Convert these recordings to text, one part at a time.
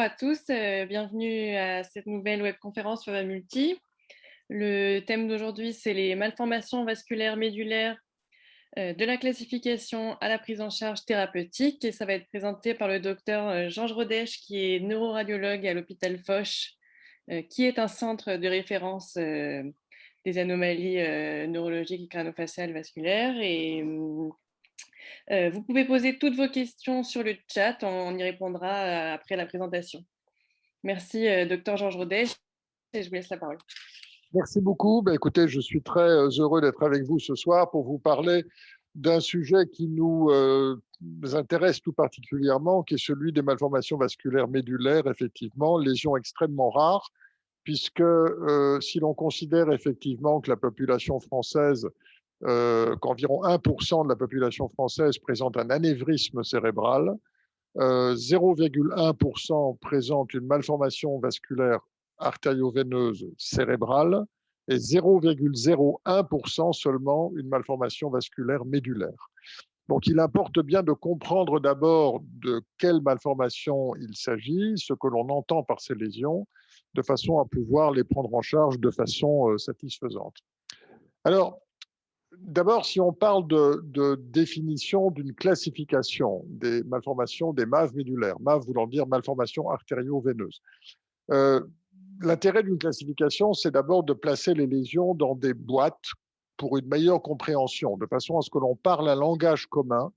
à tous, bienvenue à cette nouvelle webconférence Fava Multi. Le thème d'aujourd'hui, c'est les malformations vasculaires médulaires, de la classification à la prise en charge thérapeutique, et ça va être présenté par le docteur Georges Rodèche, qui est neuroradiologue à l'hôpital Foch, qui est un centre de référence des anomalies neurologiques et crânio-faciales vasculaires. Et vous pouvez poser toutes vos questions sur le chat, on y répondra après la présentation. Merci, docteur Georges Rodet, et je vous laisse la parole. Merci beaucoup. Écoutez, je suis très heureux d'être avec vous ce soir pour vous parler d'un sujet qui nous intéresse tout particulièrement, qui est celui des malformations vasculaires médulaires, effectivement, lésions extrêmement rares, puisque si l'on considère effectivement que la population française, qu'environ 1% de la population française présente un anévrisme cérébral, 0,1% présente une malformation vasculaire artério-veineuse cérébrale et 0,01% seulement une malformation vasculaire médulaire. Donc, il importe bien de comprendre d'abord de quelle malformation il s'agit, ce que l'on entend par ces lésions, de façon à pouvoir les prendre en charge de façon satisfaisante. Alors, d'abord, si on parle de définition d'une classification des malformations des MAV médulaires, MAV voulant dire malformation artério-veineuse, l'intérêt d'une classification, c'est d'abord de placer les lésions dans des boîtes pour une meilleure compréhension, de façon à ce que l'on parle un langage commun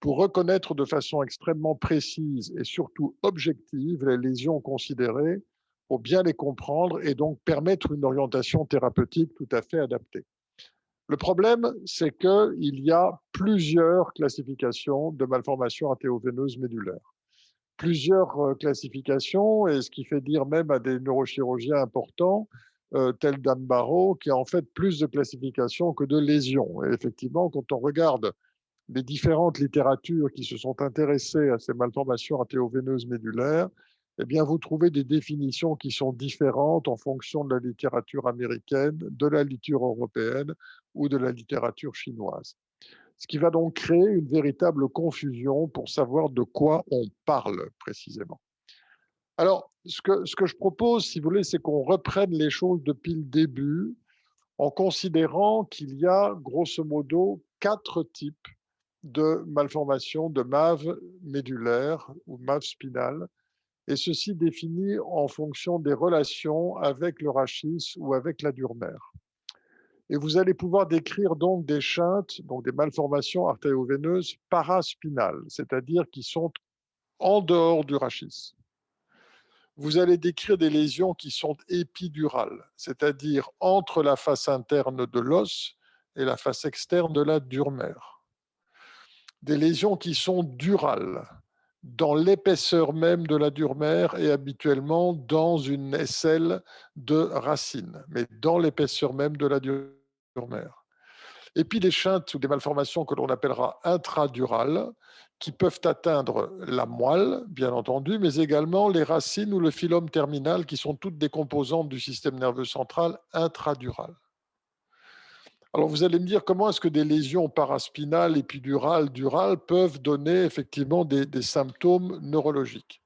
pour reconnaître de façon extrêmement précise et surtout objective les lésions considérées, pour bien les comprendre et donc permettre une orientation thérapeutique tout à fait adaptée. Le problème, c'est qu'il y a plusieurs classifications de malformations artério-veineuses médulaires. Plusieurs classifications, et ce qui fait dire même à des neurochirurgiens importants, tels Dan Barrow, qu'il y a en fait plus de classifications que de lésions. Et effectivement, quand on regarde les différentes littératures qui se sont intéressées à ces malformations artério-veineuses médulaires, eh bien, vous trouvez des définitions qui sont différentes en fonction de la littérature américaine, de la littérature européenne ou de la littérature chinoise. Ce qui va donc créer une véritable confusion pour savoir de quoi on parle précisément. Alors, ce que je propose, si vous voulez, c'est qu'on reprenne les choses depuis le début en considérant qu'il y a grosso modo 4 types de malformations de MAV médulaire ou MAV spinale, et ceci défini en fonction des relations avec le rachis ou avec la dure mère. Et vous allez pouvoir décrire donc des shunts, donc des malformations artério-veineuses paraspinales, c'est-à-dire qui sont en dehors du rachis. Vous allez décrire des lésions qui sont épidurales, c'est-à-dire entre la face interne de l'os et la face externe de la dure mère. Des lésions qui sont durales, dans l'épaisseur même de la dure mère et habituellement dans une aisselle de racine, mais dans l'épaisseur même de la dure mère. Et puis des shunts ou des malformations que l'on appellera intradurales, qui peuvent atteindre la moelle, bien entendu, mais également les racines ou le phylum terminal, qui sont toutes des composantes du système nerveux central intradural. Alors vous allez me dire comment est-ce que des lésions paraspinales, épidurales, durales peuvent donner effectivement des symptômes neurologiques.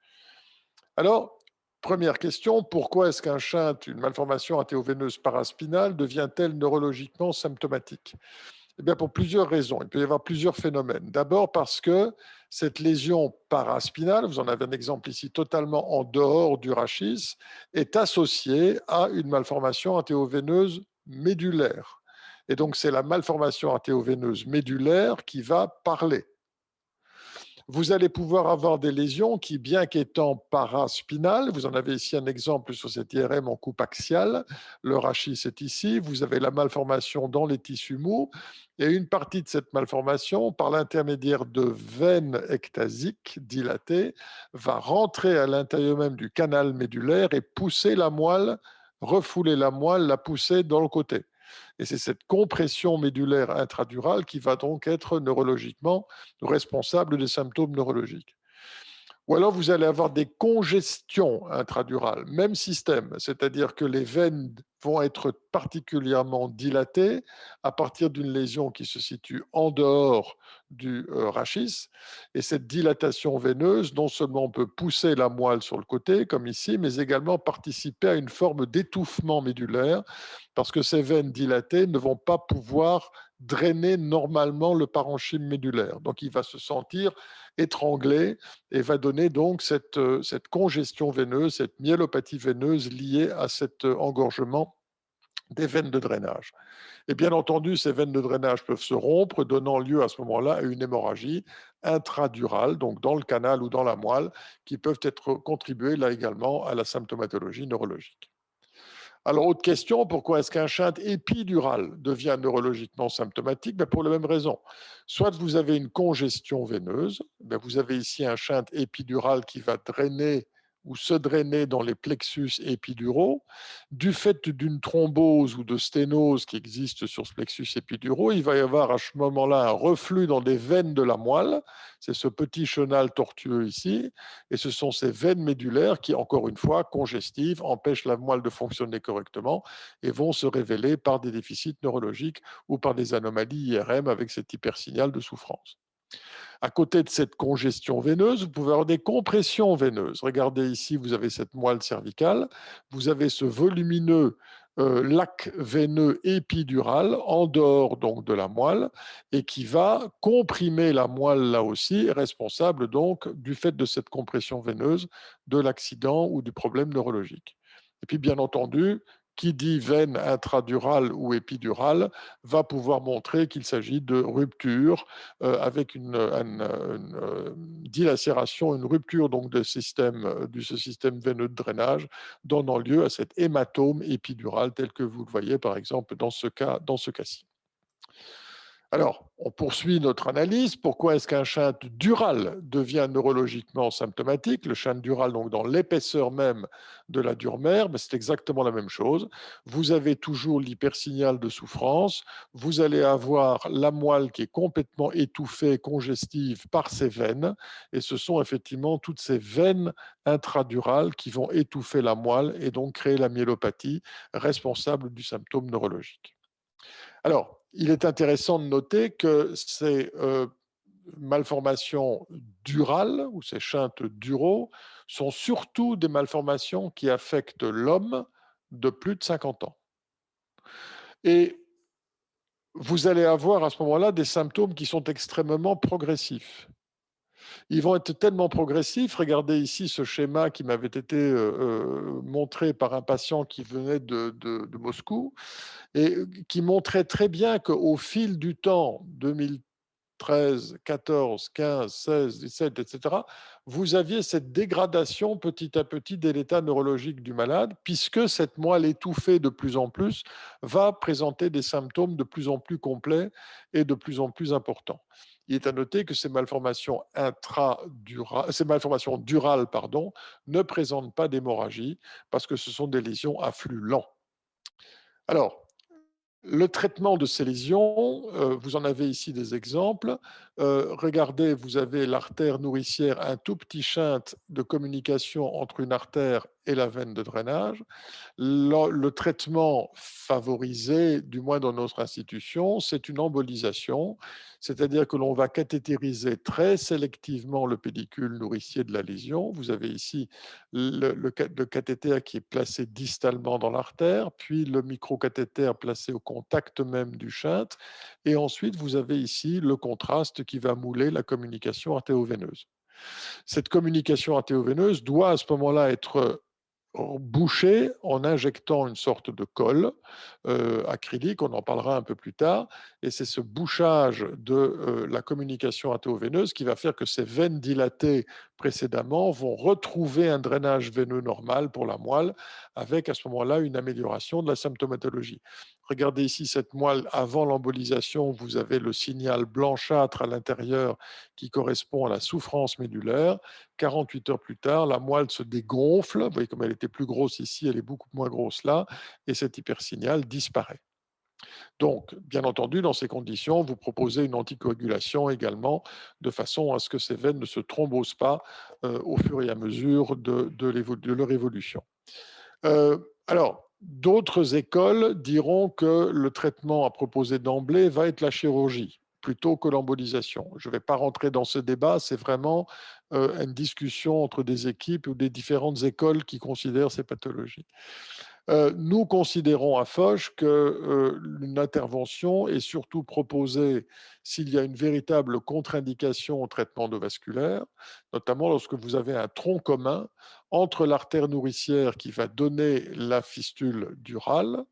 Alors, première question, pourquoi est-ce qu'un shunt, une malformation artério-veineuse paraspinale, devient-elle neurologiquement symptomatique? Eh bien, pour plusieurs raisons. Il peut y avoir plusieurs phénomènes. D'abord parce que cette lésion paraspinale, vous en avez un exemple ici totalement en dehors du rachis, est associée à une malformation artério-veineuse médulaire. Et donc, c'est la malformation artério-veineuse médulaire qui va parler. Vous allez pouvoir avoir des lésions qui, bien qu'étant paraspinales, vous en avez ici un exemple sur cette IRM en coupe axiale, le rachis est ici, vous avez la malformation dans les tissus mous, et une partie de cette malformation, par l'intermédiaire de veines ectasiques dilatées, va rentrer à l'intérieur même du canal médulaire et pousser la moelle, refouler la moelle, la pousser dans le côté. Et c'est cette compression médulaire intradurale qui va donc être neurologiquement responsable des symptômes neurologiques. Ou alors vous allez avoir des congestions intradurales, même système, c'est-à-dire que les veines vont être particulièrement dilatées à partir d'une lésion qui se situe en dehors du rachis. Et cette dilatation veineuse, non seulement peut pousser la moelle sur le côté, comme ici, mais également participer à une forme d'étouffement médulaire, parce que ces veines dilatées ne vont pas pouvoir drainer normalement le parenchyme médulaire. Donc il va se sentir étranglé et va donner donc cette congestion veineuse, cette myélopathie veineuse liée à cet engorgement des veines de drainage. Et bien entendu, ces veines de drainage peuvent se rompre, donnant lieu à ce moment-là à une hémorragie intradurale, donc dans le canal ou dans la moelle, qui peuvent être contribuées là également à la symptomatologie neurologique. Alors, autre question, pourquoi est-ce qu'un shunt épidural devient neurologiquement symptomatique? Pour la même raison. Soit vous avez une congestion veineuse, vous avez ici un shunt épidural qui va drainer ou se drainer dans les plexus épiduraux. Du fait d'une thrombose ou de sténose qui existe sur ce plexus épiduraux, il va y avoir à ce moment-là un reflux dans des veines de la moelle. C'est ce petit chenal tortueux ici. Et ce sont ces veines médulaires qui, encore une fois, congestives, empêchent la moelle de fonctionner correctement et vont se révéler par des déficits neurologiques ou par des anomalies IRM avec cet hypersignal de souffrance. À côté de cette congestion veineuse, vous pouvez avoir des compressions veineuses. Regardez ici, vous avez cette moelle cervicale, vous avez ce volumineux lac veineux épidural en dehors donc de la moelle et qui va comprimer la moelle là aussi, responsable donc du fait de cette compression veineuse, de l'accident ou du problème neurologique. Et puis bien entendu, qui dit veine intradurale ou épidurale va pouvoir montrer qu'il s'agit de rupture avec une dilacération, une rupture donc de ce système veineux de drainage, donnant lieu à cet hématome épidural tel que vous le voyez par exemple dans ce cas-ci. Alors, on poursuit notre analyse. Pourquoi est-ce qu'un shunt dural devient neurologiquement symptomatique? Le shunt dural, donc dans l'épaisseur même de la dure mère, c'est exactement la même chose. Vous avez toujours l'hypersignal de souffrance. Vous allez avoir la moelle qui est complètement étouffée, congestive par ces veines. Et ce sont effectivement toutes ces veines intradurales qui vont étouffer la moelle et donc créer la myélopathie responsable du symptôme neurologique. Alors, il est intéressant de noter que ces malformations durales ou ces shunts duraux sont surtout des malformations qui affectent l'homme de plus de 50 ans. Et vous allez avoir à ce moment-là des symptômes qui sont extrêmement progressifs. Ils vont être tellement progressifs. Regardez ici ce schéma qui m'avait été montré par un patient qui venait de Moscou et qui montrait très bien qu'au fil du temps, 2013, 14, 15, 16, 17, etc., vous aviez cette dégradation petit à petit de l'état neurologique du malade, puisque cette moelle étouffée de plus en plus va présenter des symptômes de plus en plus complets et de plus en plus importants. Il est à noter que ces malformations durales, ne présentent pas d'hémorragie parce que ce sont des lésions à flux lent. Alors, le traitement de ces lésions, vous en avez ici des exemples. Regardez, vous avez l'artère nourricière, un tout petit shunt de communication entre une artère et la veine de drainage. Le traitement favorisé, du moins dans notre institution, c'est une embolisation, c'est-à-dire que l'on va cathétériser très sélectivement le pédicule nourricier de la lésion. Vous avez ici le cathéter qui est placé distalement dans l'artère, puis le microcathéter placé au contact même du shunt, et ensuite vous avez ici le contraste qui va mouler la communication artéroveineuse. Cette communication artéroveineuse doit à ce moment-là être boucher en injectant une sorte de colle acrylique, on en parlera un peu plus tard, et c'est ce bouchage de la communication artéroveineuse qui va faire que ces veines dilatées précédemment vont retrouver un drainage veineux normal pour la moelle, avec à ce moment-là une amélioration de la symptomatologie. Regardez ici cette moelle avant l'embolisation, vous avez le signal blanchâtre à l'intérieur qui correspond à la souffrance médulaire. 48 heures plus tard, la moelle se dégonfle. Vous voyez comme elle était plus grosse ici, elle est beaucoup moins grosse là, et cet hypersignal disparaît. Donc, bien entendu, dans ces conditions, vous proposez une anticoagulation également, de façon à ce que ces veines ne se thrombosent pas au fur et à mesure de leur évolution. Alors, d'autres écoles diront que le traitement à proposer d'emblée va être la chirurgie plutôt que l'embolisation. Je ne vais pas rentrer dans ce débat, c'est vraiment une discussion entre des équipes ou des différentes écoles qui considèrent ces pathologies. Nous considérons à Foch qu'une intervention est surtout proposée s'il y a une véritable contre-indication au traitement de vasculaire, notamment lorsque vous avez un tronc commun entre l'artère nourricière qui va donner la fistule durale,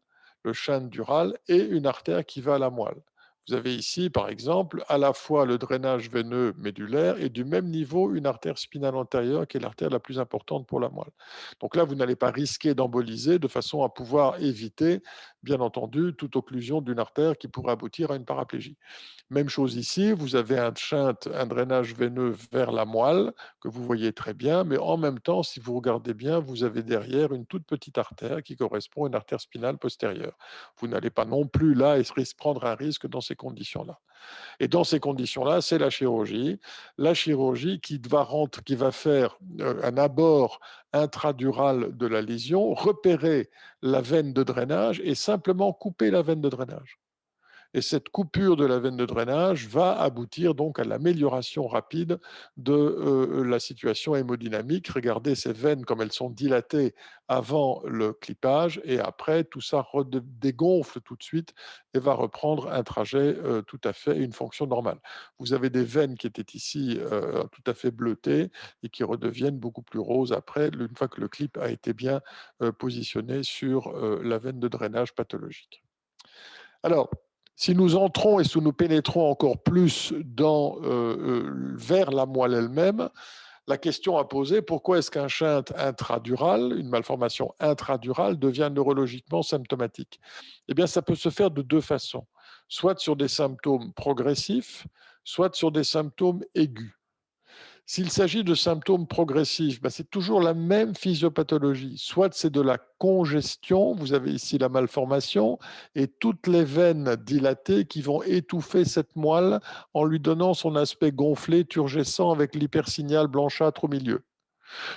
le chêne dural, et une artère qui va à la moelle. Vous avez ici, par exemple, à la fois le drainage veineux médulaire et du même niveau une artère spinale antérieure qui est l'artère la plus importante pour la moelle. Donc là, vous n'allez pas risquer d'emboliser de façon à pouvoir éviter, bien entendu, toute occlusion d'une artère qui pourrait aboutir à une paraplégie. Même chose ici, vous avez un drainage veineux vers la moelle que vous voyez très bien, mais en même temps, si vous regardez bien, vous avez derrière une toute petite artère qui correspond à une artère spinale postérieure. Vous n'allez pas non plus là et prendre un risque dans ces conditions-là. Et dans ces conditions-là, c'est la chirurgie qui va faire un abord intradural de la lésion, repérer la veine de drainage et simplement couper la veine de drainage. Et cette coupure de la veine de drainage va aboutir donc à l'amélioration rapide de la situation hémodynamique. Regardez ces veines comme elles sont dilatées avant le clippage et après tout ça dégonfle tout de suite et va reprendre un trajet tout à fait, une fonction normale. Vous avez des veines qui étaient ici tout à fait bleutées et qui redeviennent beaucoup plus roses après, une fois que le clip a été bien positionné sur la veine de drainage pathologique. Alors, si nous entrons et si nous pénétrons encore plus vers la moelle elle-même, la question à poser, pourquoi est-ce qu'un shunt intradural, une malformation intradurale, devient neurologiquement symptomatique? Eh bien, ça peut se faire de deux façons, soit sur des symptômes progressifs, soit sur des symptômes aigus. S'il s'agit de symptômes progressifs, ben c'est toujours la même physiopathologie. Soit c'est de la congestion, vous avez ici la malformation, et toutes les veines dilatées qui vont étouffer cette moelle en lui donnant son aspect gonflé, turgescent avec l'hypersignal blanchâtre au milieu.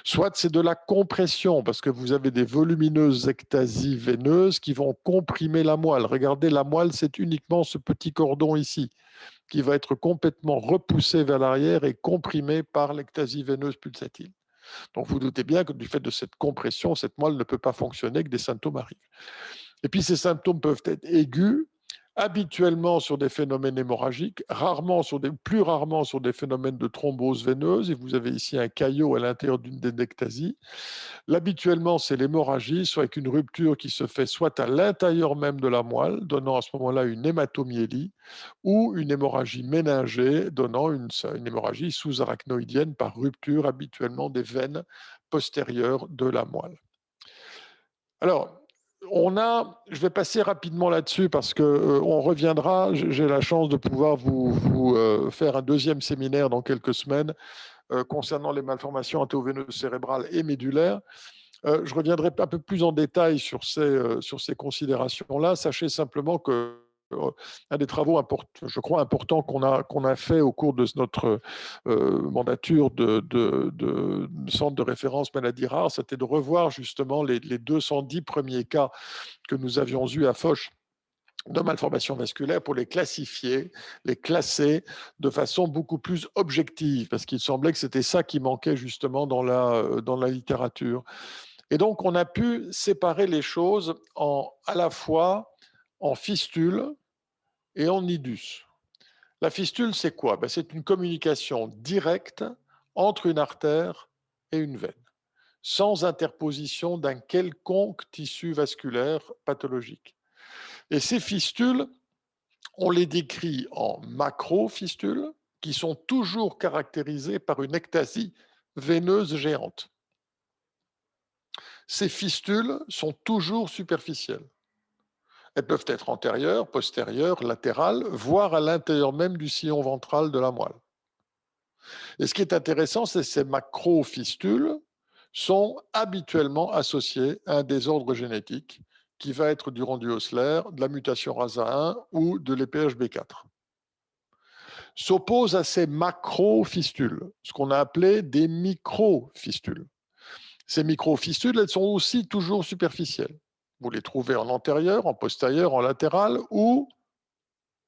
Soit c'est de la compression, parce que vous avez des volumineuses ectasies veineuses qui vont comprimer la moelle. Regardez, la moelle, c'est uniquement ce petit cordon ici qui va être complètement repoussé vers l'arrière et comprimé par l'ectasie veineuse pulsatile. Donc vous doutez bien que du fait de cette compression, cette moelle ne peut pas fonctionner, que des symptômes arrivent. Et puis ces symptômes peuvent être aigus, habituellement sur des phénomènes hémorragiques, plus rarement sur des phénomènes de thrombose veineuse, et vous avez ici un caillot à l'intérieur d'une dénectasie. L'habituellement, c'est l'hémorragie, soit avec une rupture qui se fait soit à l'intérieur même de la moelle, donnant à ce moment-là une hématomyélie, ou une hémorragie méningée, donnant une hémorragie sous-arachnoïdienne par rupture habituellement des veines postérieures de la moelle. Alors, je vais passer rapidement là-dessus parce qu'on reviendra. J'ai la chance de pouvoir vous faire un deuxième séminaire dans quelques semaines concernant les malformations antéoveineuses cérébrales et médulaires. Je reviendrai un peu plus en détail sur ces considérations-là. Sachez simplement que un des travaux, je crois, importants qu'on a fait au cours de notre mandature de centre de référence maladies rares, c'était de revoir justement les 210 premiers cas que nous avions eus à Foch de malformations vasculaires pour les classifier, les classer de façon beaucoup plus objective, parce qu'il semblait que c'était ça qui manquait justement dans la littérature. Et donc, on a pu séparer les choses à la fois en fistule et en nidus. La fistule, c'est quoi? C'est une communication directe entre une artère et une veine, sans interposition d'un quelconque tissu vasculaire pathologique. Et ces fistules, on les décrit en macrofistules, qui sont toujours caractérisées par une ectasie veineuse géante. Ces fistules sont toujours superficielles. Elles peuvent être antérieures, postérieures, latérales, voire à l'intérieur même du sillon ventral de la moelle. Et ce qui est intéressant, c'est que ces macrofistules sont habituellement associées à un désordre génétique qui va être du rendu ossellaire, de la mutation RASA1 ou de l'EPHB4. S'opposent à ces macrofistules, ce qu'on a appelé des microfistules. Ces microfistules, elles sont aussi toujours superficielles. Vous les trouvez en antérieur, en postérieur, en latéral ou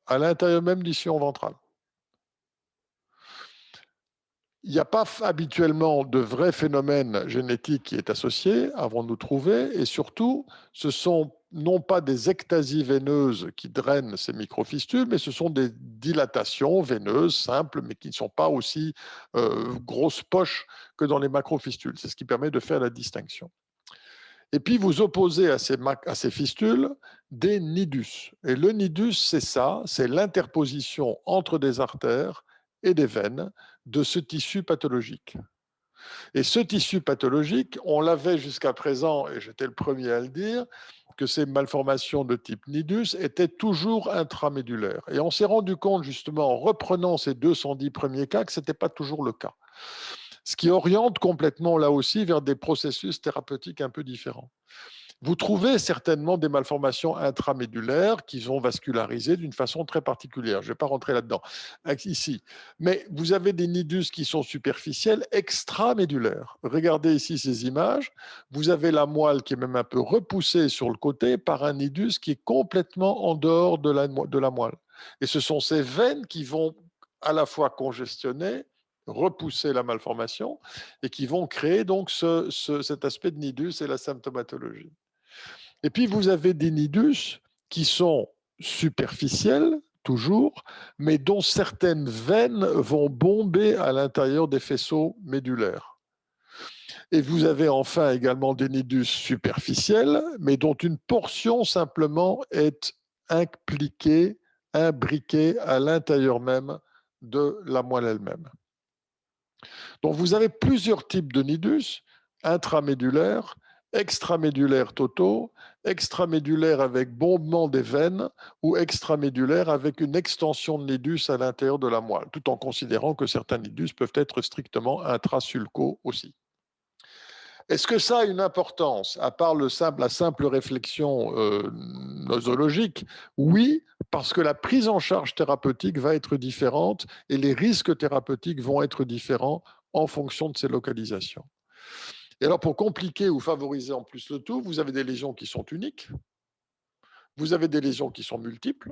à l'intérieur même du sillon ventral. Il n'y a pas habituellement de vrai phénomène génétique qui est associé avant de nous trouver, et surtout, ce sont non pas des ectasies veineuses qui drainent ces microfistules, mais ce sont des dilatations veineuses simples, mais qui ne sont pas aussi grosses poches que dans les macrofistules. C'est ce qui permet de faire la distinction. Et puis, vous opposez à ces fistules des nidus. Et le nidus, c'est ça, c'est l'interposition entre des artères et des veines de ce tissu pathologique. Et ce tissu pathologique, on l'avait jusqu'à présent, et j'étais le premier à le dire, que ces malformations de type nidus étaient toujours intramédulaires. Et on s'est rendu compte, justement, en reprenant ces 210 premiers cas, que ce n'était pas toujours le cas. Ce qui oriente complètement, là aussi, vers des processus thérapeutiques un peu différents. Vous trouvez certainement des malformations intramédulaires qui sont vascularisées d'une façon très particulière. Je ne vais pas rentrer là-dedans ici. Mais vous avez des nidus qui sont superficiels, extramédulaires. Regardez ici ces images. Vous avez la moelle qui est même un peu repoussée sur le côté par un nidus qui est complètement en dehors de la moelle. Et ce sont ces veines qui vont à la fois congestionner, repousser la malformation et qui vont créer donc cet aspect de nidus et la symptomatologie. Et puis, vous avez des nidus qui sont superficiels, toujours, mais dont certaines veines vont bomber à l'intérieur des faisceaux médulaires. Et vous avez enfin également des nidus superficiels, mais dont une portion simplement est impliquée, imbriquée à l'intérieur même de la moelle elle-même. Donc, vous avez plusieurs types de nidus, intramédulaires, extramédulaires totaux, extramédulaires avec bombement des veines ou extramédulaires avec une extension de nidus à l'intérieur de la moelle, tout en considérant que certains nidus peuvent être strictement intrasulcaux aussi. Est-ce que ça a une importance, à part la simple réflexion nosologique? Oui, parce que la prise en charge thérapeutique va être différente et les risques thérapeutiques vont être différents en fonction de ces localisations. Et alors, pour compliquer ou favoriser en plus le tout, vous avez des lésions qui sont uniques, vous avez des lésions qui sont multiples,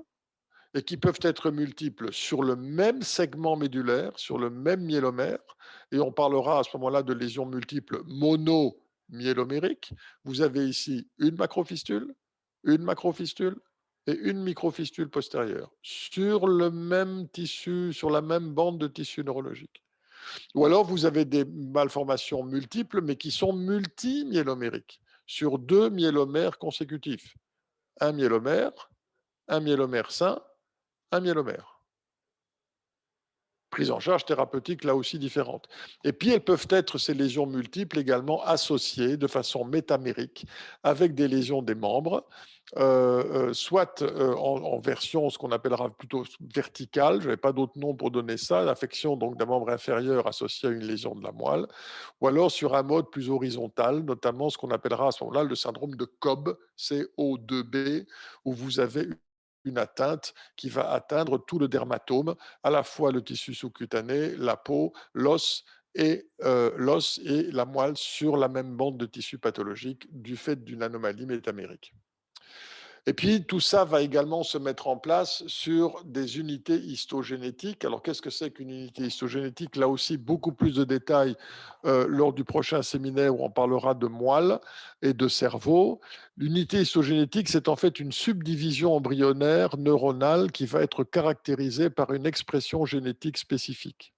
et qui peuvent être multiples sur le même segment médulaire, sur le même myélomère, et on parlera à ce moment-là de lésions multiples monomyélomériques. Vous avez ici une macrofistule et une microfistule postérieure, sur le même tissu, sur la même bande de tissu neurologique. Ou alors vous avez des malformations multiples, mais qui sont multimyélomériques, sur deux myélomères consécutifs. Un myélomère sain, un myélomère. Prise en charge thérapeutique là aussi différente. Et puis elles peuvent être, ces lésions multiples, également associées de façon métamérique avec des lésions des membres, soit en version, ce qu'on appellera plutôt verticale, je n'avais pas d'autre nom pour donner ça, l'affection donc d'un membre inférieur associé à une lésion de la moelle, ou alors sur un mode plus horizontal, notamment ce qu'on appellera à ce moment-là le syndrome de Cobb, CO2B, où vous avez une atteinte qui va atteindre tout le dermatome, à la fois le tissu sous-cutané, la peau, l'os et la moelle sur la même bande de tissu pathologique du fait d'une anomalie métamérique. Et puis, tout ça va également se mettre en place sur des unités histogénétiques. Alors, qu'est-ce que c'est qu'une unité histogénétique? Là aussi, beaucoup plus de détails lors du prochain séminaire où on parlera de moelle et de cerveau. L'unité histogénétique, c'est en fait une subdivision embryonnaire neuronale qui va être caractérisée par une expression génétique spécifique.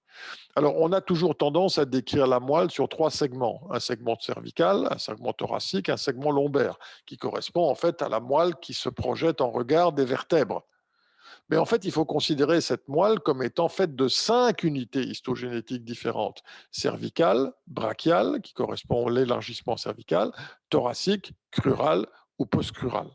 Alors, on a toujours tendance à décrire la moelle sur trois segments. Un segment cervical, un segment thoracique, un segment lombaire, qui correspond en fait à la moelle qui se projette en regard des vertèbres. Mais en fait, il faut considérer cette moelle comme étant faite de 5 unités histogénétiques différentes. Cervicale, brachiale, qui correspond à l'élargissement cervical, thoracique, crural ou postcrural.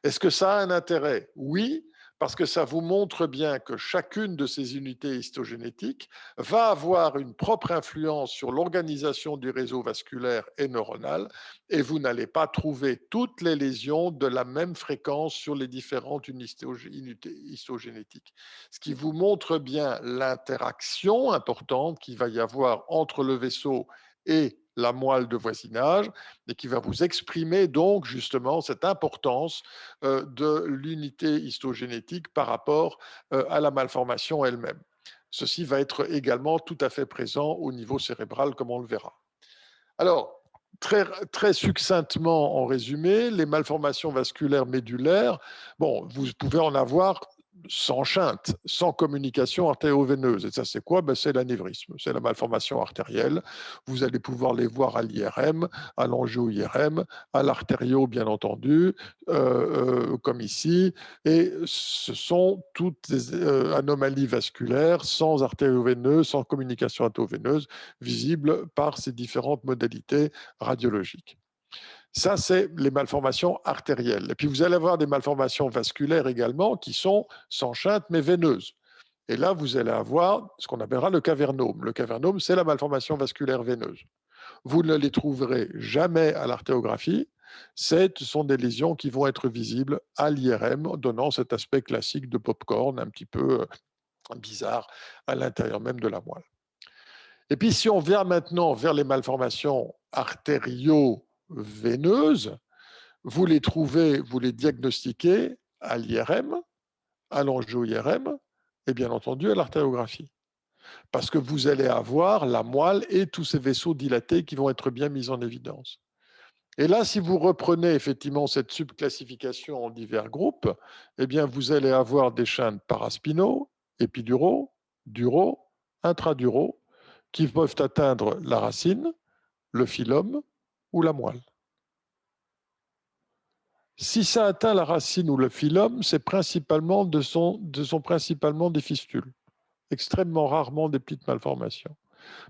Est-ce que ça a un intérêt? Oui, parce que ça vous montre bien que chacune de ces unités histogénétiques va avoir une propre influence sur l'organisation du réseau vasculaire et neuronal, et vous n'allez pas trouver toutes les lésions de la même fréquence sur les différentes unités histogénétiques. Ce qui vous montre bien l'interaction importante qu'il va y avoir entre le vaisseau et la moelle de voisinage, et qui va vous exprimer donc justement cette importance de l'unité histogénétique par rapport à la malformation elle-même. Ceci va être également tout à fait présent au niveau cérébral, comme on le verra. Alors, très succinctement en résumé, les malformations vasculaires médulaires, bon, vous pouvez en avoir sans chainte, sans communication artério-veineuse. Et ça, c'est quoi? Ben, c'est l'anévrisme, c'est la malformation artérielle. Vous allez pouvoir les voir à l'IRM, à l'angio-IRM, à l'artério, bien entendu, comme ici. Et ce sont toutes des anomalies vasculaires sans artério-veineuse, sans communication artério-veineuse, visibles par ces différentes modalités radiologiques. Ça, c'est les malformations artérielles. Et puis, vous allez avoir des malformations vasculaires également qui sont sans chainte, mais veineuses. Et là, vous allez avoir ce qu'on appellera le cavernome. Le cavernome, c'est la malformation vasculaire veineuse. Vous ne les trouverez jamais à l'artéographie. Ce sont des lésions qui vont être visibles à l'IRM, donnant cet aspect classique de pop-corn, un petit peu bizarre, à l'intérieur même de la moelle. Et puis, si on vient maintenant vers les malformations artério-veineuses, vous les trouvez, vous les diagnostiquez à l'IRM, à l'angio-IRM et bien entendu à l'artériographie. Parce que vous allez avoir la moelle et tous ces vaisseaux dilatés qui vont être bien mis en évidence. Et là, si vous reprenez effectivement cette subclassification en divers groupes, eh bien, vous allez avoir des chaînes paraspinaux, épiduraux, duraux, intraduraux, qui peuvent atteindre la racine, le phylum ou la moelle. Si ça atteint la racine ou le phylum, c'est principalement principalement des fistules, extrêmement rarement des petites malformations.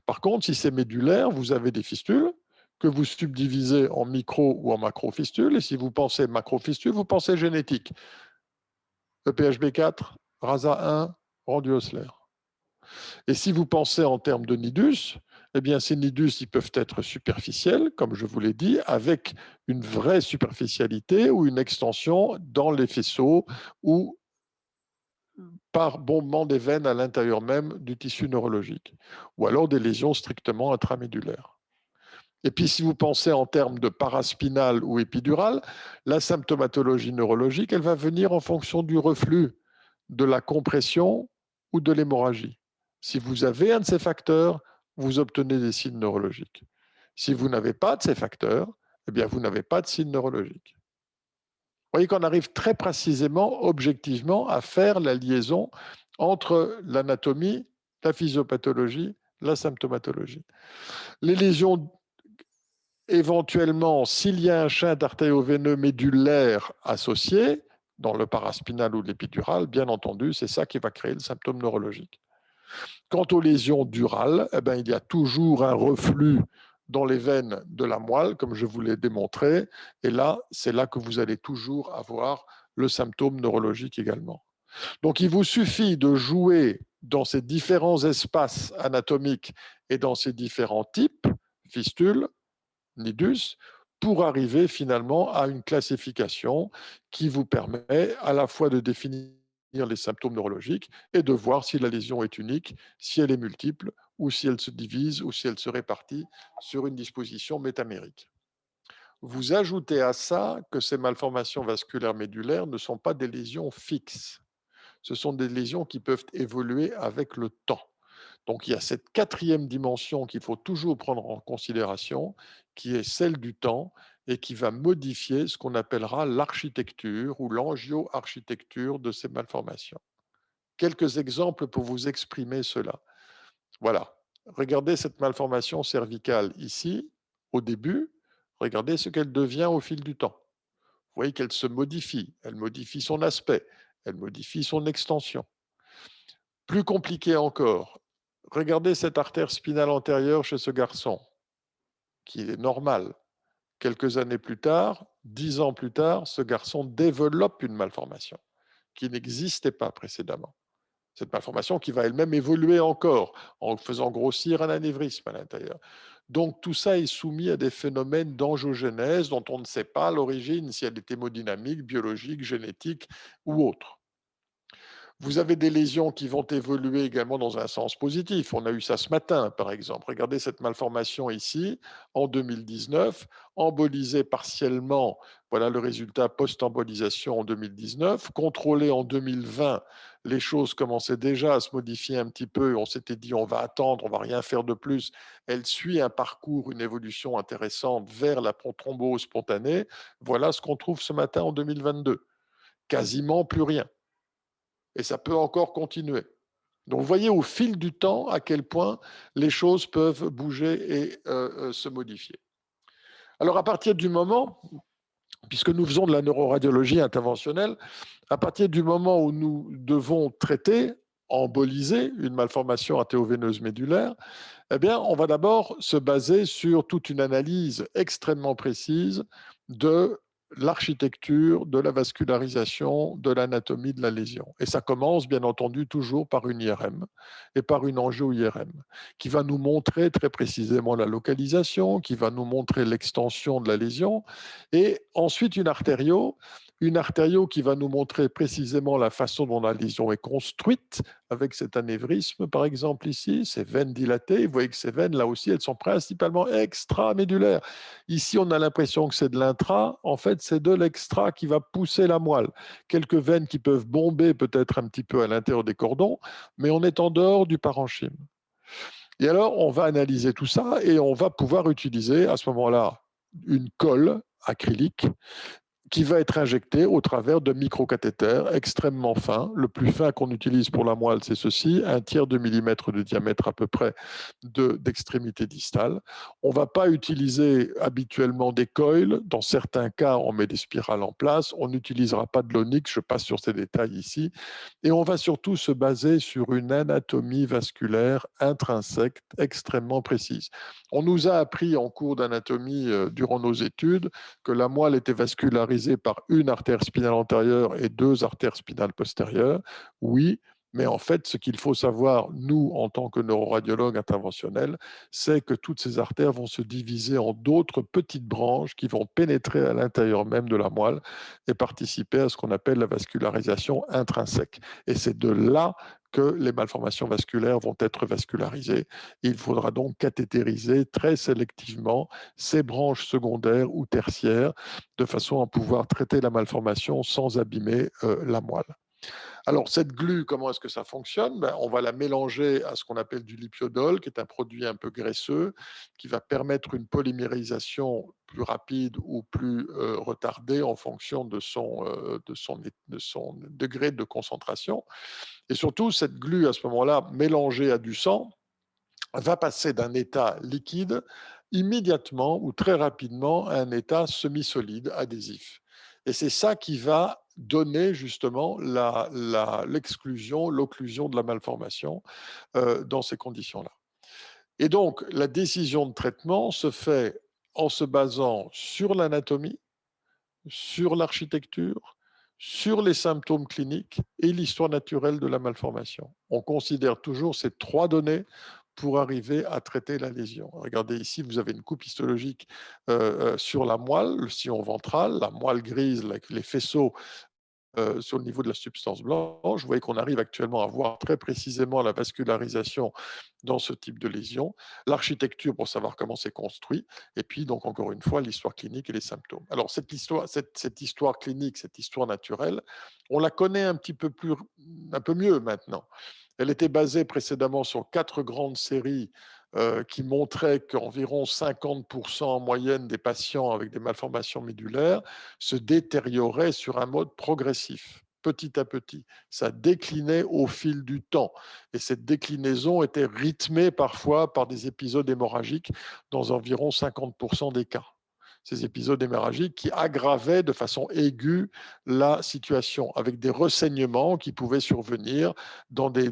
Par contre, si c'est médulaire, vous avez des fistules que vous subdivisez en micro ou en macrofistules. Et si vous pensez macrofistule, vous pensez génétique. EPHB4, RASA1, rendu ossellaire. Et si vous pensez en termes de nidus, eh bien, ces nidus, ils peuvent être superficiels, comme je vous l'ai dit, avec une vraie superficialité ou une extension dans les faisceaux ou par bombement des veines à l'intérieur même du tissu neurologique, ou alors des lésions strictement intramédulaires. Et puis, si vous pensez en termes de paraspinal ou épidural, la symptomatologie neurologique, elle va venir en fonction du reflux, de la compression ou de l'hémorragie. Si vous avez un de ces facteurs, vous obtenez des signes neurologiques. Si vous n'avez pas de ces facteurs, eh bien, vous n'avez pas de signes neurologiques. Vous voyez qu'on arrive très précisément, objectivement, à faire la liaison entre l'anatomie, la physiopathologie, la symptomatologie. Les lésions, éventuellement, s'il y a un shunt artério-veineux médulaire associé, dans le paraspinal ou l'épidural, bien entendu, c'est ça qui va créer le symptôme neurologique. Quant aux lésions durales, eh bien, il y a toujours un reflux dans les veines de la moelle, comme je vous l'ai démontré, et là, c'est là que vous allez toujours avoir le symptôme neurologique également. Donc, il vous suffit de jouer dans ces différents espaces anatomiques et dans ces différents types, fistules, nidus, pour arriver finalement à une classification qui vous permet à la fois de définir les symptômes neurologiques et de voir si la lésion est unique, si elle est multiple, ou si elle se divise, ou si elle se répartit sur une disposition métamérique. Vous ajoutez à ça que ces malformations vasculaires médulaires ne sont pas des lésions fixes. Ce sont des lésions qui peuvent évoluer avec le temps. Donc il y a cette quatrième dimension qu'il faut toujours prendre en considération, qui est celle du temps et qui va modifier ce qu'on appellera l'architecture ou l'angio-architecture de ces malformations. Quelques exemples pour vous exprimer cela. Voilà. Regardez cette malformation cervicale ici, au début. Regardez ce qu'elle devient au fil du temps. Vous voyez qu'elle se modifie. Elle modifie son aspect. Elle modifie son extension. Plus compliqué encore, regardez cette artère spinale antérieure chez ce garçon, qui est normal. Quelques années plus tard, 10 ans plus tard, ce garçon développe une malformation. qui n'existait pas précédemment. Cette malformation qui va elle-même évoluer encore en faisant grossir un anévrisme à l'intérieur. Donc tout ça est soumis à des phénomènes d'angiogénèse dont on ne sait pas à l'origine si elle est hémodynamique, biologique, génétique ou autre. Vous avez des lésions qui vont évoluer également dans un sens positif. On a eu ça ce matin, par exemple. Regardez cette malformation ici, en 2019, embolisée partiellement. Voilà le résultat post-embolisation en 2019. Contrôlée en 2020, les choses commençaient déjà à se modifier un petit peu. On s'était dit, on va attendre, on va rien faire de plus. Elle suit un parcours, une évolution intéressante vers la thrombose spontanée. Voilà ce qu'on trouve ce matin en 2022. Quasiment plus rien. Et ça peut encore continuer. Donc, vous voyez au fil du temps à quel point les choses peuvent bouger et se modifier. Alors, à partir du moment, puisque nous faisons de la neuroradiologie interventionnelle, à partir du moment où nous devons traiter, emboliser une malformation artéroveineuse médulaire, eh bien, on va d'abord se baser sur toute une analyse extrêmement précise de l'architecture, de la vascularisation, de l'anatomie de la lésion. Et ça commence, bien entendu, toujours par une IRM et par une angio-IRM qui va nous montrer très précisément la localisation, qui va nous montrer l'extension de la lésion, et ensuite une artério qui va nous montrer précisément la façon dont la lésion est construite, avec cet anévrisme, par exemple, ici, ces veines dilatées. Vous voyez que ces veines, là aussi, elles sont principalement extramédulaires. Ici, on a l'impression que c'est de l'intra. En fait, c'est de l'extra qui va pousser la moelle. Quelques veines qui peuvent bomber peut-être un petit peu à l'intérieur des cordons, mais on est en dehors du parenchyme. Et alors, on va analyser tout ça et on va pouvoir utiliser à ce moment-là une colle acrylique qui va être injecté au travers de microcathéters extrêmement fins. Le plus fin qu'on utilise pour la moelle, c'est ceci, 1/3 de millimètre de diamètre à peu près d'extrémité distale. On ne va pas utiliser habituellement des coils. Dans certains cas, on met des spirales en place. On n'utilisera pas de l'onyx, je passe sur ces détails ici. Et on va surtout se baser sur une anatomie vasculaire intrinsèque extrêmement précise. On nous a appris en cours d'anatomie durant nos études que la moelle était vascularisée par une artère spinale antérieure et deux artères spinales postérieures. Oui, mais en fait, ce qu'il faut savoir, nous, en tant que neuroradiologues interventionnels, c'est que toutes ces artères vont se diviser en d'autres petites branches qui vont pénétrer à l'intérieur même de la moelle et participer à ce qu'on appelle la vascularisation intrinsèque. Et c'est de là que les malformations vasculaires vont être vascularisées. Il faudra donc cathétériser très sélectivement ces branches secondaires ou tertiaires de façon à pouvoir traiter la malformation sans abîmer la moelle. Alors, cette glu, comment est-ce que ça fonctionne? On va la mélanger à ce qu'on appelle du lipiodol, qui est un produit un peu graisseux, qui va permettre une polymérisation plus rapide ou plus retardée en fonction de son degré de concentration. Et surtout, cette glu, à ce moment-là, mélangée à du sang, va passer d'un état liquide immédiatement ou très rapidement à un état semi-solide, adhésif. Et c'est ça qui va donner justement l'exclusion, l'occlusion de la malformation dans ces conditions-là. Et donc, la décision de traitement se fait en se basant sur l'anatomie, sur l'architecture, sur les symptômes cliniques et l'histoire naturelle de la malformation. On considère toujours ces trois données pour arriver à traiter la lésion. Regardez ici, vous avez une coupe histologique sur la moelle, le sillon ventral, la moelle grise, les faisceaux sur le niveau de la substance blanche. Vous voyez qu'on arrive actuellement à voir très précisément la vascularisation dans ce type de lésion, l'architecture pour savoir comment c'est construit, et puis donc encore une fois l'histoire clinique et les symptômes. Alors cette histoire clinique, cette histoire naturelle, on la connaît un peu mieux maintenant. Elle était basée précédemment sur 4 grandes séries qui montraient qu'environ 50% en moyenne des patients avec des malformations médulaires se détérioraient sur un mode progressif, petit à petit. Ça déclinait au fil du temps. Et cette déclinaison était rythmée parfois par des épisodes hémorragiques dans environ 50% des cas. Ces épisodes hémorragiques qui aggravaient de façon aiguë la situation, avec des ressaignements qui pouvaient survenir dans des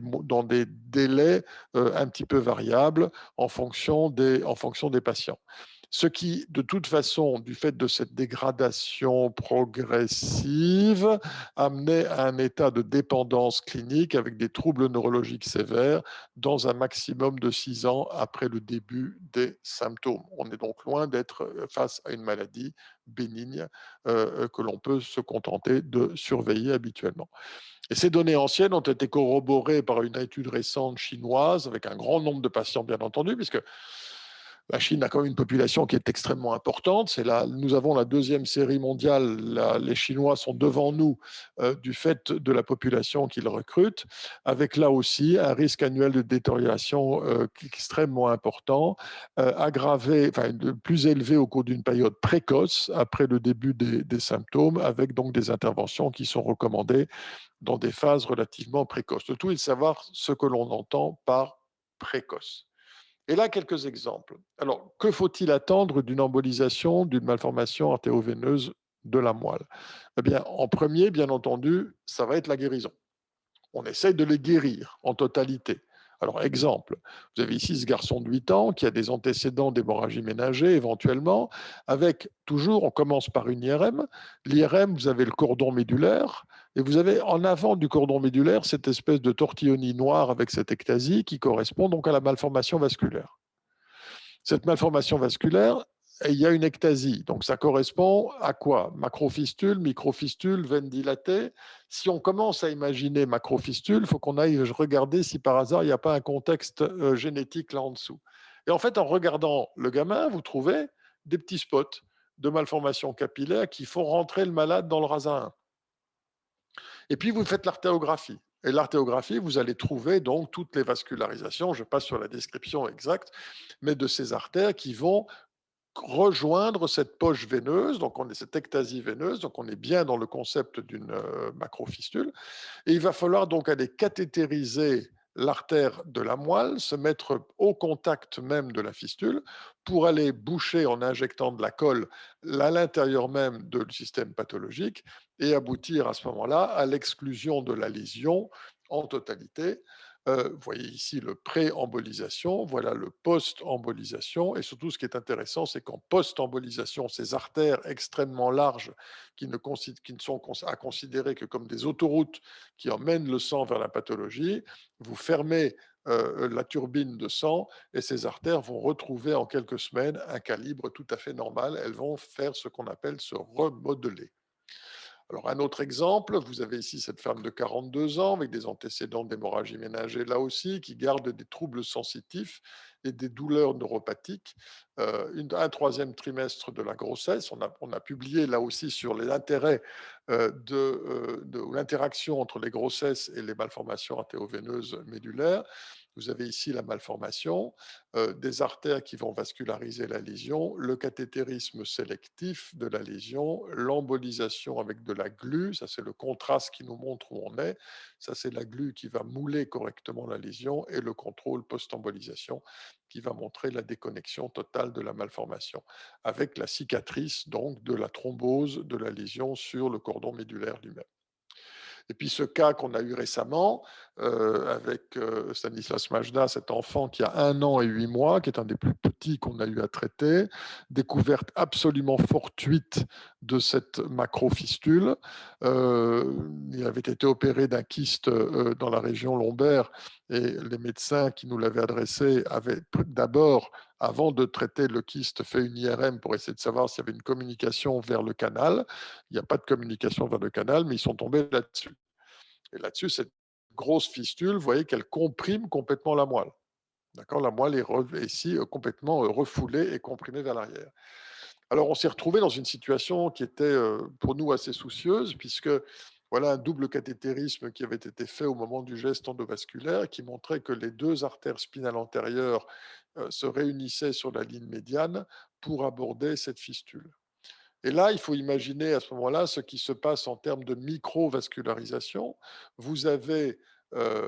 délais un petit peu variables en fonction des patients. Ce qui, de toute façon, du fait de cette dégradation progressive, amenait à un état de dépendance clinique avec des troubles neurologiques sévères dans un maximum de 6 ans après le début des symptômes. On est donc loin d'être face à une maladie bénigne que l'on peut se contenter de surveiller habituellement. Et ces données anciennes ont été corroborées par une étude récente chinoise avec un grand nombre de patients, bien entendu, puisque la Chine a quand même une population qui est extrêmement importante. Nous avons la deuxième série mondiale. Les Chinois sont devant nous du fait de la population qu'ils recrutent, avec là aussi un risque annuel de détérioration extrêmement important, aggravé, enfin, plus élevé au cours d'une période précoce après le début des symptômes, avec donc des interventions qui sont recommandées dans des phases relativement précoces. Le tout est de savoir ce que l'on entend par précoce. Et là, quelques exemples. Alors, que faut-il attendre d'une embolisation, d'une malformation artéroveineuse de la moelle? Eh bien, en premier, bien entendu, ça va être la guérison. On essaye de les guérir en totalité. Alors, exemple, vous avez ici ce garçon de 8 ans qui a des antécédents d'hémorragie ménagée éventuellement, avec toujours, on commence par une IRM. L'IRM, vous avez le cordon médulaire, et vous avez en avant du cordon médulaire cette espèce de tortillonnis noir avec cette ectasie qui correspond donc à la malformation vasculaire. Cette malformation vasculaire, il y a une ectasie. Donc, ça correspond à quoi? Macrofistule, microfistule, veine dilatée. Si on commence à imaginer macrofistule, il faut qu'on aille regarder si par hasard, il n'y a pas un contexte génétique là en dessous. Et en fait, en regardant le gamin, vous trouvez des petits spots de malformation capillaire qui font rentrer le malade dans le rasa 1. Et puis, vous faites l'artéographie. Et l'artéographie, vous allez trouver donc toutes les vascularisations, je passe sur la description exacte, mais de ces artères qui vont rejoindre cette poche veineuse, donc on est cette ectasie veineuse, donc on est bien dans le concept d'une macrofistule, et il va falloir donc aller cathétériser l'artère de la moelle, se mettre au contact même de la fistule pour aller boucher en injectant de la colle à l'intérieur même du système pathologique et aboutir à ce moment-là à l'exclusion de la lésion en totalité. Vous voyez ici le pré-embolisation, voilà le post-embolisation. Et surtout, ce qui est intéressant, c'est qu'en post-embolisation, ces artères extrêmement larges qui ne sont à considérer que comme des autoroutes qui emmènent le sang vers la pathologie, vous fermez la turbine de sang et ces artères vont retrouver en quelques semaines un calibre tout à fait normal. Elles vont faire ce qu'on appelle se remodeler. Alors, un autre exemple, vous avez ici cette femme de 42 ans avec des antécédents d'hémorragie ménagée là aussi, qui garde des troubles sensitifs et des douleurs neuropathiques. Un troisième trimestre de la grossesse, on a publié là aussi sur l'intérêt de l'interaction entre les grossesses et les malformations artéroveineuses médulaires. Vous avez ici la malformation, des artères qui vont vasculariser la lésion, le cathétérisme sélectif de la lésion, l'embolisation avec de la glu, ça c'est le contraste qui nous montre où on est, ça c'est la glu qui va mouler correctement la lésion, et le contrôle post-embolisation qui va montrer la déconnexion totale de la malformation, avec la cicatrice donc de la thrombose de la lésion sur le cordon médulaire lui-même. Et puis ce cas qu'on a eu récemment avec Stanislas Majda, cet enfant qui a 1 an et 8 mois, qui est un des plus petits qu'on a eu à traiter, découverte absolument fortuite de cette macrofistule. Il avait été opéré d'un kyste dans la région lombaire et les médecins qui nous l'avaient adressé avaient d'abord, avant de traiter le kyste, fait une IRM pour essayer de savoir s'il y avait une communication vers le canal. Il n'y a pas de communication vers le canal, mais ils sont tombés là-dessus. Et là-dessus, cette grosse fistule, vous voyez qu'elle comprime complètement la moelle. D'accord. La moelle est ici complètement refoulée et comprimée vers l'arrière. Alors, on s'est retrouvé dans une situation qui était pour nous assez soucieuse, puisque voilà un double cathétérisme qui avait été fait au moment du geste endovasculaire qui montrait que les deux artères spinales antérieures se réunissaient sur la ligne médiane pour aborder cette fistule. Et là, il faut imaginer à ce moment-là ce qui se passe en termes de microvascularisation. Vous avez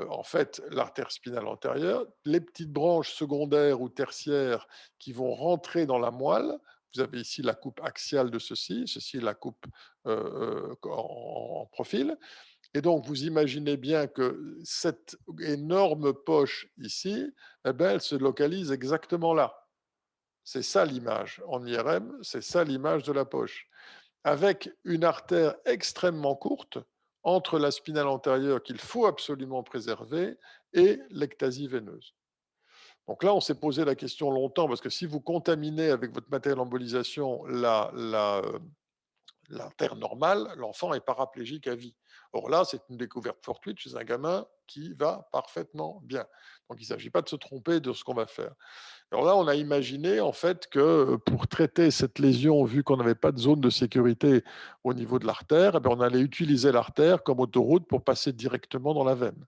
en fait l'artère spinale antérieure, les petites branches secondaires ou tertiaires qui vont rentrer dans la moelle. Vous avez ici la coupe axiale de ceci est la coupe en profil. Et donc, vous imaginez bien que cette énorme poche ici, eh ben, elle se localise exactement là. C'est ça l'image. En IRM, c'est ça l'image de la poche. Avec une artère extrêmement courte entre la spinale antérieure qu'il faut absolument préserver et l'ectasie veineuse. Donc là, on s'est posé la question longtemps, parce que si vous contaminez avec votre matériel d'embolisation l'artère normale, l'enfant est paraplégique à vie. Or là, c'est une découverte fortuite chez un gamin qui va parfaitement bien. Donc il ne s'agit pas de se tromper de ce qu'on va faire. Alors là, on a imaginé en fait que pour traiter cette lésion, vu qu'on n'avait pas de zone de sécurité au niveau de l'artère, eh bien, on allait utiliser l'artère comme autoroute pour passer directement dans la veine.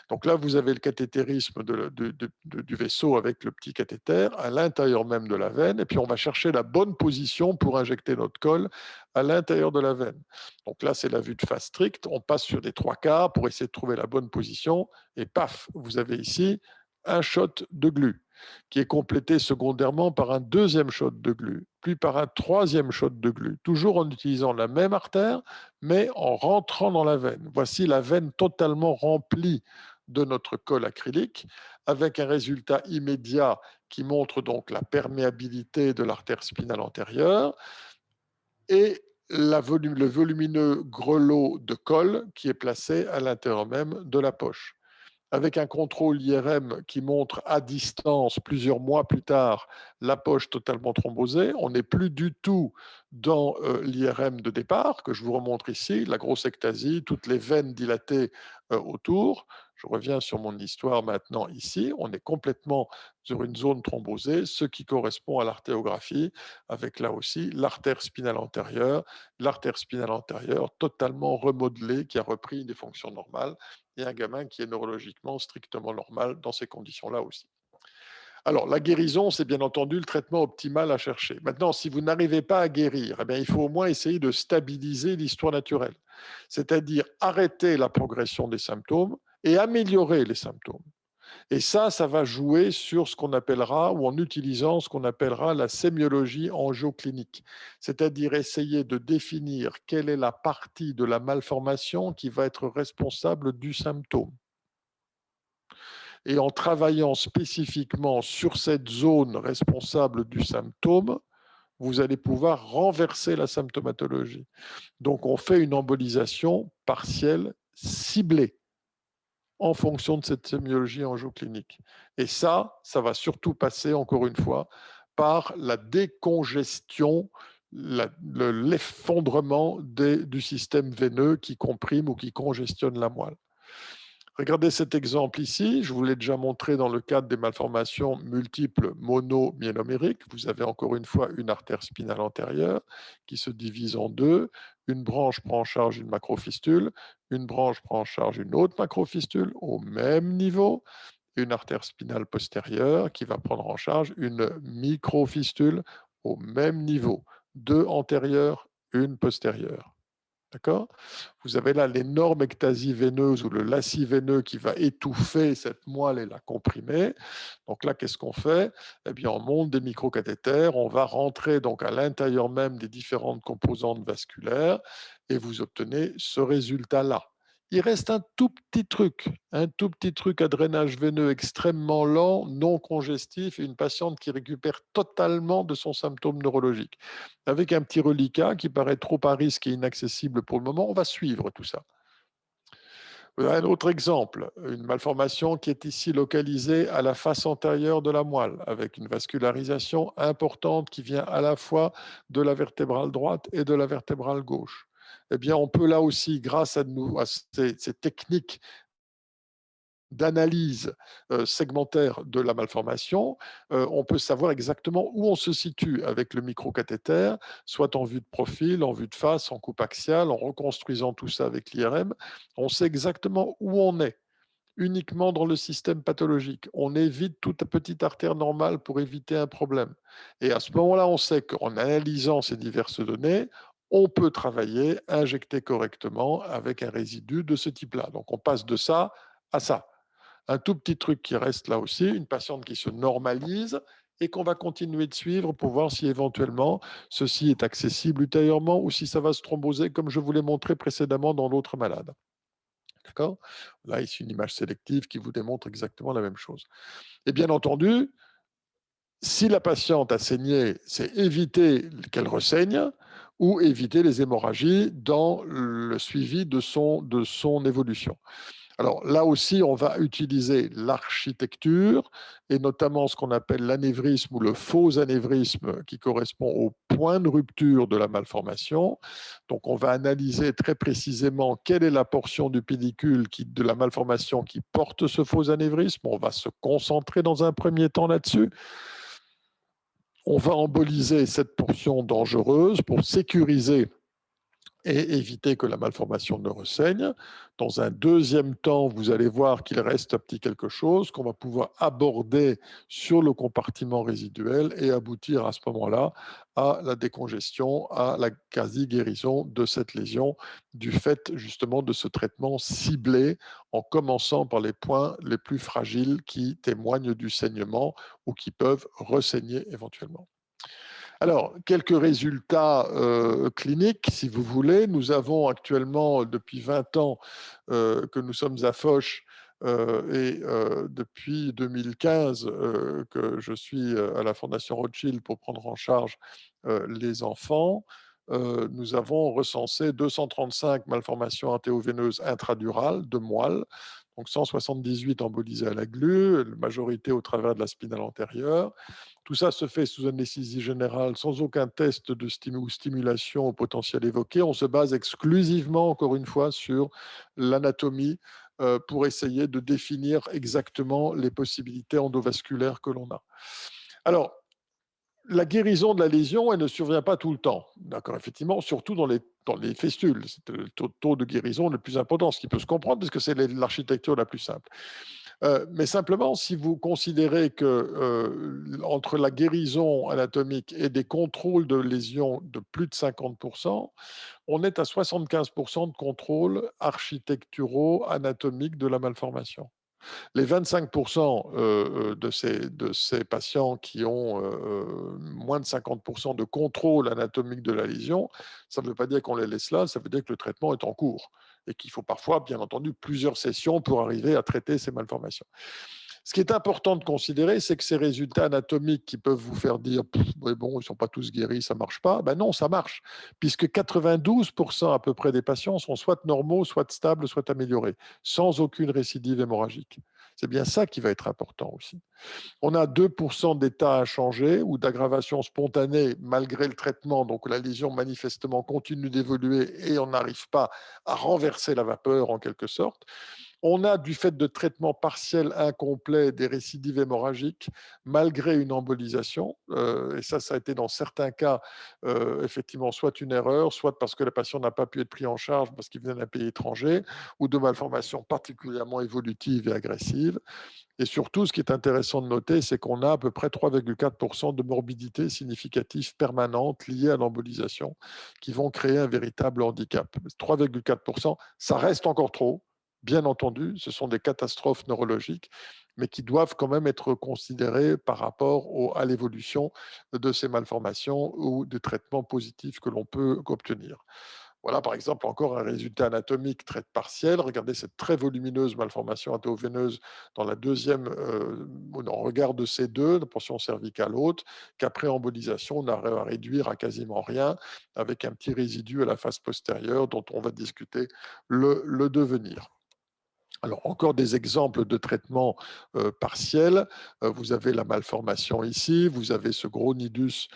Donc là, vous avez le cathétérisme du vaisseau avec le petit cathéter à l'intérieur même de la veine, et puis on va chercher la bonne position pour injecter notre colle à l'intérieur de la veine. Donc là, c'est la vue de face stricte. On passe sur des trois quarts pour essayer de trouver la bonne position, et paf, vous avez ici un shot de glu qui est complété secondairement par un deuxième shot de glu, puis par un troisième shot de glu, toujours en utilisant la même artère, mais en rentrant dans la veine. Voici la veine totalement remplie de notre colle acrylique, avec un résultat immédiat qui montre donc la perméabilité de l'artère spinale antérieure et le volumineux grelot de colle qui est placé à l'intérieur même de la poche. Avec un contrôle IRM qui montre à distance, plusieurs mois plus tard, la poche totalement thrombosée. On n'est plus du tout dans l'IRM de départ, que je vous remontre ici, la grosse ectasie, toutes les veines dilatées autour. Je reviens sur mon histoire maintenant ici. On est complètement sur une zone thrombosée, ce qui correspond à l'artéographie, avec là aussi l'artère spinale antérieure totalement remodelée, qui a repris des fonctions normales, et un gamin qui est neurologiquement strictement normal dans ces conditions-là aussi. Alors, la guérison, c'est bien entendu le traitement optimal à chercher. Maintenant, si vous n'arrivez pas à guérir, eh bien, il faut au moins essayer de stabiliser l'histoire naturelle, c'est-à-dire arrêter la progression des symptômes et améliorer les symptômes. Et ça va jouer sur ce qu'on appellera, ou en utilisant ce qu'on appellera la sémiologie angioclinique, c'est-à-dire essayer de définir quelle est la partie de la malformation qui va être responsable du symptôme. Et en travaillant spécifiquement sur cette zone responsable du symptôme, vous allez pouvoir renverser la symptomatologie. Donc, on fait une embolisation partielle ciblée en fonction de cette sémiologie angioclinique. Et ça va surtout passer, encore une fois, par la décongestion, l'effondrement du système veineux qui comprime ou qui congestionne la moelle. Regardez cet exemple ici, je vous l'ai déjà montré dans le cadre des malformations multiples monomyélomériques. Vous avez encore une fois une artère spinale antérieure qui se divise en deux. Une branche prend en charge une macrofistule, une branche prend en charge une autre macrofistule au même niveau, une artère spinale postérieure qui va prendre en charge une microfistule au même niveau, deux antérieures, une postérieure. D'accord? Vous avez là l'énorme ectasie veineuse ou le lacis veineux qui va étouffer cette moelle et la comprimer. Donc là, qu'est-ce qu'on fait? Eh bien, on monte des microcathéters, on va rentrer donc à l'intérieur même des différentes composantes vasculaires et vous obtenez ce résultat-là. Il reste un tout petit truc à drainage veineux extrêmement lent, non congestif, et une patiente qui récupère totalement de son symptôme neurologique. Avec un petit reliquat qui paraît trop à risque et inaccessible pour le moment, on va suivre tout ça. Un autre exemple, une malformation qui est ici localisée à la face antérieure de la moelle, avec une vascularisation importante qui vient à la fois de la vertébrale droite et de la vertébrale gauche. Eh bien, on peut là aussi, grâce à ces techniques d'analyse segmentaire de la malformation, on peut savoir exactement où on se situe avec le microcathéter, soit en vue de profil, en vue de face, en coupe axiale, en reconstruisant tout ça avec l'IRM. On sait exactement où on est, uniquement dans le système pathologique. On évite toute petite artère normale pour éviter un problème. Et à ce moment-là, on sait qu'en analysant ces diverses données, on peut travailler, injecter correctement avec un résidu de ce type-là. Donc on passe de ça à ça. Un tout petit truc qui reste là aussi, une patiente qui se normalise et qu'on va continuer de suivre pour voir si éventuellement ceci est accessible ultérieurement ou si ça va se thromboser comme je vous l'ai montré précédemment dans l'autre malade. D'accord? Là, ici, une image sélective qui vous démontre exactement la même chose. Et bien entendu, Si la patiente a saigné, c'est éviter qu'elle ressaigne ou éviter les hémorragies dans le suivi de son évolution. Alors là aussi, on va utiliser l'architecture et notamment ce qu'on appelle l'anévrisme ou le faux anévrisme qui correspond au point de rupture de la malformation. Donc on va analyser très précisément quelle est la portion du pédicule de la malformation qui porte ce faux anévrisme. On va se concentrer dans un premier temps là-dessus. On va emboliser cette portion dangereuse pour sécuriser et éviter que la malformation ne ressaigne. Dans un deuxième temps, vous allez voir qu'il reste un petit quelque chose qu'on va pouvoir aborder sur le compartiment résiduel et aboutir à ce moment-là à la décongestion, à la quasi-guérison de cette lésion du fait justement de ce traitement ciblé en commençant par les points les plus fragiles qui témoignent du saignement ou qui peuvent ressaigner éventuellement. Alors, quelques résultats cliniques, si vous voulez. Nous avons actuellement, depuis 20 ans que nous sommes à Foch et depuis 2015 que je suis à la Fondation Rothschild pour prendre en charge les enfants. Nous avons recensé 235 malformations artéroveineuses intradurales de moelle, donc 178 embolisées à la glu, la majorité au travers de la spinale antérieure. Tout ça se fait sous anesthésie générale, sans aucun test de stimulation au potentiel évoqué. On se base exclusivement, encore une fois, sur l'anatomie pour essayer de définir exactement les possibilités endovasculaires que l'on a. Alors, la guérison de la lésion, elle ne survient pas tout le temps. D'accord, effectivement, surtout dans les festules. C'est le taux de guérison le plus important, ce qui peut se comprendre parce que c'est l'architecture la plus simple. Mais simplement, si vous considérez que entre la guérison anatomique et des contrôles de lésions de plus de 50%, on est à 75% de contrôles architecturaux anatomiques de la malformation. Les 25% de ces patients qui ont moins de 50% de contrôle anatomique de la lésion, ça ne veut pas dire qu'on les laisse là, ça veut dire que le traitement est en cours et qu'il faut parfois, bien entendu, plusieurs sessions pour arriver à traiter ces malformations. Ce qui est important de considérer, c'est que ces résultats anatomiques qui peuvent vous faire dire ouais, bon, ils ne sont pas tous guéris, ça ne marche pas. Ben non, ça marche, puisque 92% à peu près des patients sont soit normaux, soit stables, soit améliorés, sans aucune récidive hémorragique. C'est bien ça qui va être important aussi. On a 2% d'état inchangé ou d'aggravation spontanée malgré le traitement, donc la lésion manifestement continue d'évoluer et on n'arrive pas à renverser la vapeur en quelque sorte. On a, du fait de traitements partiels incomplets, des récidives hémorragiques malgré une embolisation. Et ça a été dans certains cas, effectivement, soit une erreur, soit parce que le patient n'a pas pu être pris en charge parce qu'il venait d'un pays étranger, ou de malformations particulièrement évolutives et agressives. Et surtout, ce qui est intéressant de noter, c'est qu'on a à peu près 3,4% de morbidité significative permanente liée à l'embolisation qui vont créer un véritable handicap. 3,4%, ça reste encore trop. Bien entendu, ce sont des catastrophes neurologiques, mais qui doivent quand même être considérées par rapport à l'évolution de ces malformations ou des traitements positifs que l'on peut obtenir. Voilà, par exemple, encore un résultat anatomique très partiel. Regardez cette très volumineuse malformation artéroveineuse dans la deuxième, en regard de ces deux, la portion cervicale haute, qu'après embolisation, on a à réduire à quasiment rien, avec un petit résidu à la face postérieure dont on va discuter le devenir. Alors, encore des exemples de traitements partiels. Vous avez la malformation ici, vous avez ce gros nidus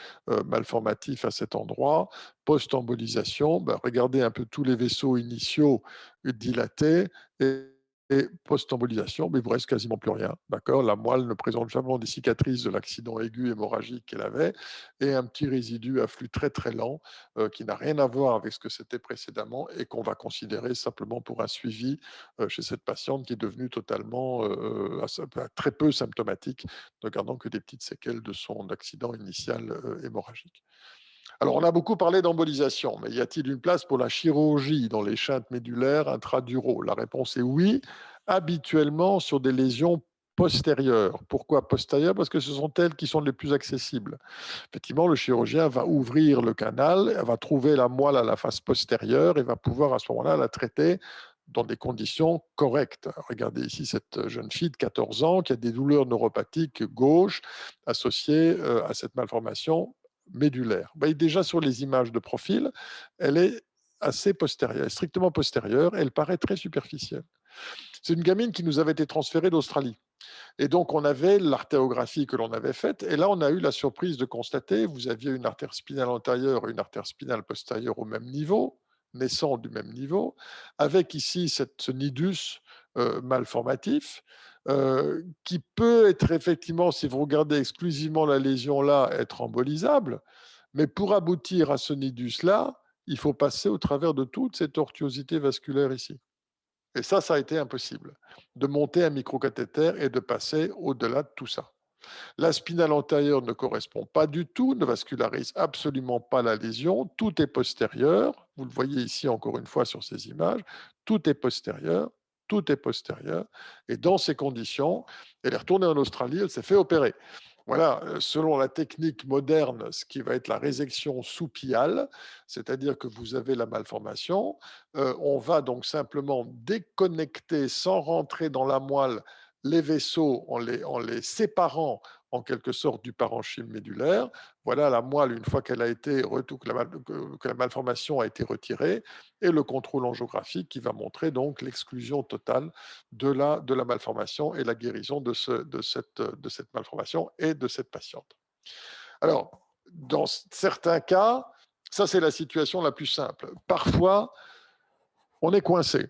malformatif à cet endroit. Post-embolisation, ben, regardez un peu tous les vaisseaux initiaux dilatés et post-embolisation, mais il ne vous reste quasiment plus rien. D'accord, la moelle ne présente jamais des cicatrices de l'accident aigu hémorragique qu'elle avait et un petit résidu à flux très très lent qui n'a rien à voir avec ce que c'était précédemment et qu'on va considérer simplement pour un suivi chez cette patiente qui est devenue totalement très peu symptomatique, ne gardant que des petites séquelles de son accident initial hémorragique. Alors, on a beaucoup parlé d'embolisation, mais y a-t-il une place pour la chirurgie dans les chintes médulaires intraduraux? La réponse est oui, habituellement sur des lésions postérieures. Pourquoi postérieures? Parce que ce sont elles qui sont les plus accessibles. Effectivement, le chirurgien va ouvrir le canal, va trouver la moelle à la face postérieure et va pouvoir à ce moment-là la traiter dans des conditions correctes. Regardez ici cette jeune fille de 14 ans qui a des douleurs neuropathiques gauche associées à cette malformation médulaire. Vous voyez déjà sur les images de profil, elle est assez postérieure, strictement postérieure, elle paraît très superficielle. C'est une gamine qui nous avait été transférée d'Australie. Et donc, on avait l'artériographie que l'on avait faite. Et là, on a eu la surprise de constater, vous aviez une artère spinale antérieure et une artère spinale postérieure au même niveau, naissant du même niveau, avec ici ce nidus malformatif, qui peut être effectivement, si vous regardez exclusivement la lésion là, être embolisable. Mais pour aboutir à ce nidus-là, il faut passer au travers de toute cette tortuosité vasculaire ici. Et ça a été impossible, de monter un microcathéter et de passer au-delà de tout ça. La spinale antérieure ne correspond pas du tout, ne vascularise absolument pas la lésion, tout est postérieur, vous le voyez ici encore une fois sur ces images, tout est postérieur, tout est postérieur, et dans ces conditions, elle est retournée en Australie, elle s'est fait opérer. Voilà, selon la technique moderne, ce qui va être la résection sous-piale, c'est-à-dire que vous avez la malformation, on va donc simplement déconnecter sans rentrer dans la moelle les vaisseaux en les séparant en quelque sorte du parenchyme médulaire. Voilà la moelle, une fois qu'elle a été que la malformation a été retirée, et le contrôle angiographique qui va montrer donc l'exclusion totale de la malformation et la guérison de cette malformation et de cette patiente. Alors, dans certains cas, ça c'est la situation la plus simple. Parfois, on est coincé.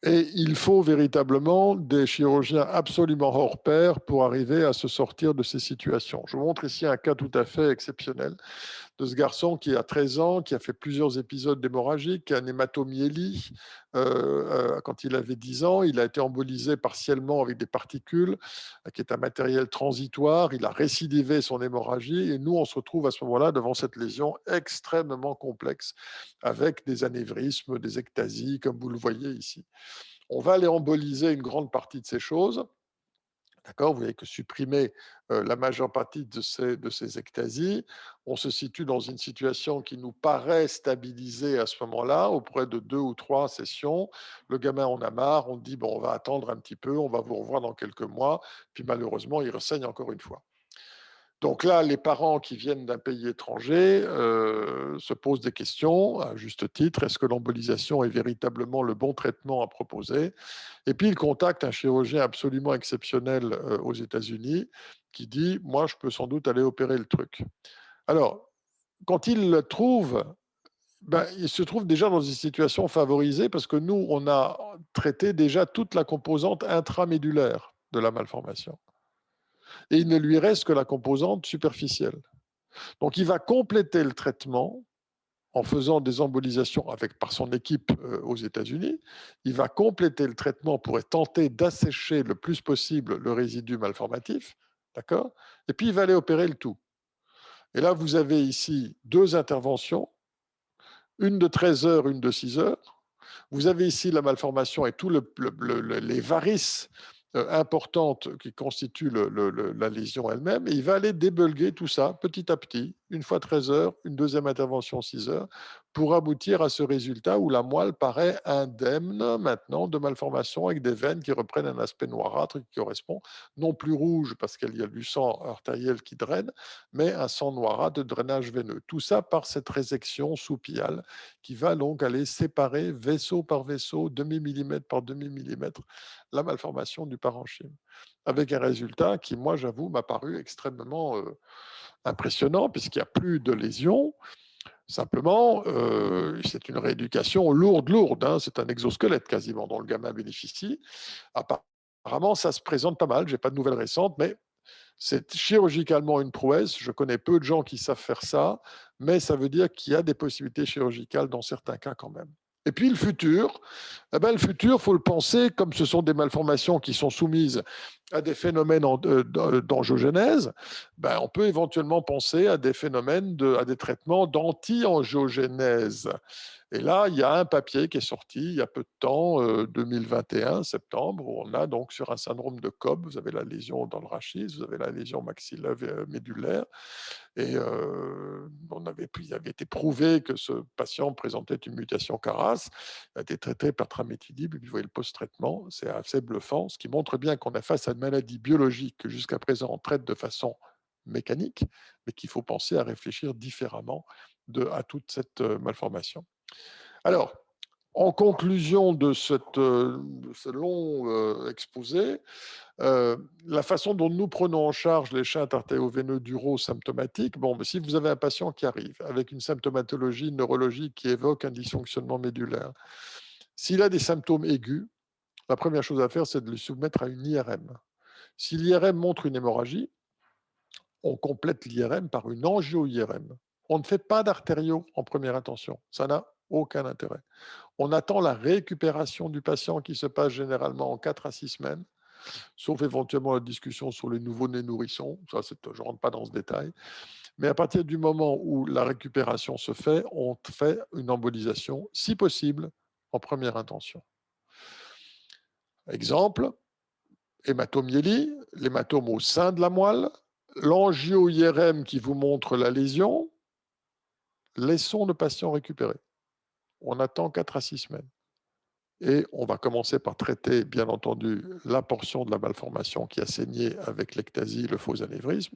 Et il faut véritablement des chirurgiens absolument hors pair pour arriver à se sortir de ces situations. Je vous montre ici un cas tout à fait exceptionnel de ce garçon qui a 13 ans, qui a fait plusieurs épisodes d'hémorragie, qui a un hématomyélie. Quand il avait 10 ans, il a été embolisé partiellement avec des particules, qui est un matériel transitoire. Il a récidivé son hémorragie et nous, on se retrouve à ce moment-là devant cette lésion extrêmement complexe avec des anévrismes, des ectasies, comme vous le voyez ici. On va aller emboliser une grande partie de ces choses. D'accord, vous voyez que supprimer la majeure partie de ces ectasies, on se situe dans une situation qui nous paraît stabilisée à ce moment-là, auprès de 2 ou 3 sessions. Le gamin en a marre, on dit bon, on va attendre un petit peu, on va vous revoir dans quelques mois, puis malheureusement, il renseigne encore une fois. Donc là, les parents qui viennent d'un pays étranger se posent des questions, à juste titre. Est-ce que l'embolisation est véritablement le bon traitement à proposer? Et puis, ils contactent un chirurgien absolument exceptionnel aux États-Unis qui dit, moi, je peux sans doute aller opérer le truc. Alors, quand il le trouve, ben, il se trouve déjà dans une situation favorisée parce que nous, on a traité déjà toute la composante intramédulaire de la malformation. Et il ne lui reste que la composante superficielle. Donc, il va compléter le traitement en faisant des embolisations par son équipe aux États-Unis. Il va compléter le traitement pour tenter d'assécher le plus possible le résidu malformatif. D'accord. Et puis, il va aller opérer le tout. Et là, vous avez ici 2 interventions, une de 13 heures, une de 6 heures. Vous avez ici la malformation et tous les varices importantes qui constituent la lésion elle-même. Et il va aller débulguer tout ça petit à petit, une fois 13 heures, une deuxième intervention 6 heures, pour aboutir à ce résultat où la moelle paraît indemne maintenant de malformation avec des veines qui reprennent un aspect noirâtre qui correspond non plus rouge parce qu'il y a du sang artériel qui draine, mais un sang noirâtre de drainage veineux. Tout ça par cette résection sous-piale qui va donc aller séparer vaisseau par vaisseau, demi-millimètre par demi-millimètre, la malformation du parenchyme. Avec un résultat qui, moi, j'avoue, m'a paru extrêmement impressionnant, puisqu'il n'y a plus de lésions. Simplement, c'est une rééducation lourde, hein, c'est un exosquelette quasiment dont le gamin bénéficie. Apparemment, ça se présente pas mal, je n'ai pas de nouvelles récentes, mais c'est chirurgicalement une prouesse. Je connais peu de gens qui savent faire ça, mais ça veut dire qu'il y a des possibilités chirurgicales dans certains cas quand même. Et puis le futur, le futur, il faut le penser comme ce sont des malformations qui sont soumises à des phénomènes d'angiogénèse. On peut éventuellement penser à des phénomènes, à des traitements d'anti-angiogénèse. Et là, il y a un papier qui est sorti il y a peu de temps, 2021, septembre, où on a donc sur un syndrome de Cobb, vous avez la lésion dans le rachis, vous avez la lésion maxillaire médulaire, et on il avait été prouvé que ce patient présentait une mutation CARAS, il a été traité par tramétinib, et puis vous voyez le post-traitement, c'est assez bluffant, ce qui montre bien qu'on est face à une maladie biologique que jusqu'à présent on traite de façon mécanique, mais qu'il faut penser à réfléchir différemment à toute cette malformation. Alors, en conclusion de ce long exposé, la façon dont nous prenons en charge les chintes artério-veineux d'uro symptomatiques, si vous avez un patient qui arrive avec une symptomatologie neurologique qui évoque un dysfonctionnement médulaire, s'il a des symptômes aigus, la première chose à faire, c'est de le soumettre à une IRM. Si l'IRM montre une hémorragie, on complète l'IRM par une angio-IRM. On ne fait pas d'artério en première intention. Ça n'a aucun intérêt. On attend la récupération du patient qui se passe généralement en 4 à 6 semaines, sauf éventuellement la discussion sur les nouveau-nés nourrissons. Ça, je ne rentre pas dans ce détail. Mais à partir du moment où la récupération se fait, on fait une embolisation, si possible, en première intention. Exemple, hématomyélie, l'hématome au sein de la moelle, l'angio-IRM qui vous montre la lésion, laissons le patient récupérer. On attend 4 à 6 semaines. Et on va commencer par traiter, bien entendu, la portion de la malformation qui a saigné avec l'ectasie, le faux anévrisme.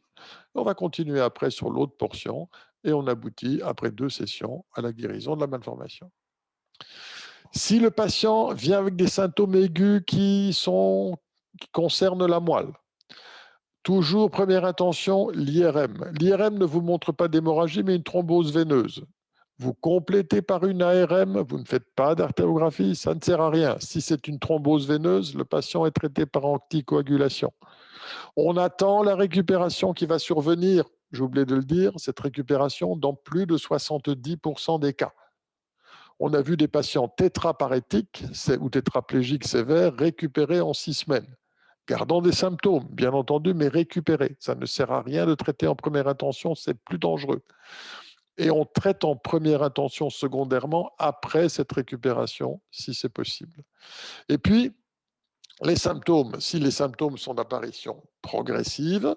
On va continuer après sur l'autre portion et on aboutit, après 2 sessions, à la guérison de la malformation. Si le patient vient avec des symptômes aigus qui concernent la moelle, toujours première intention, l'IRM. L'IRM ne vous montre pas d'hémorragie, mais une thrombose veineuse. Vous complétez par une ARM, vous ne faites pas d'artérographie, ça ne sert à rien. Si c'est une thrombose veineuse, le patient est traité par anticoagulation. On attend la récupération qui va survenir, j'ai oublié de le dire, cette récupération dans plus de 70% des cas. On a vu des patients tétraparétiques ou tétraplégiques sévères récupérer en 6 semaines. Gardant des symptômes, bien entendu, mais récupérer. Ça ne sert à rien de traiter en première intention, c'est plus dangereux. Et on traite en première intention secondairement après cette récupération, si c'est possible. Et puis, les symptômes, si les symptômes sont d'apparition progressive,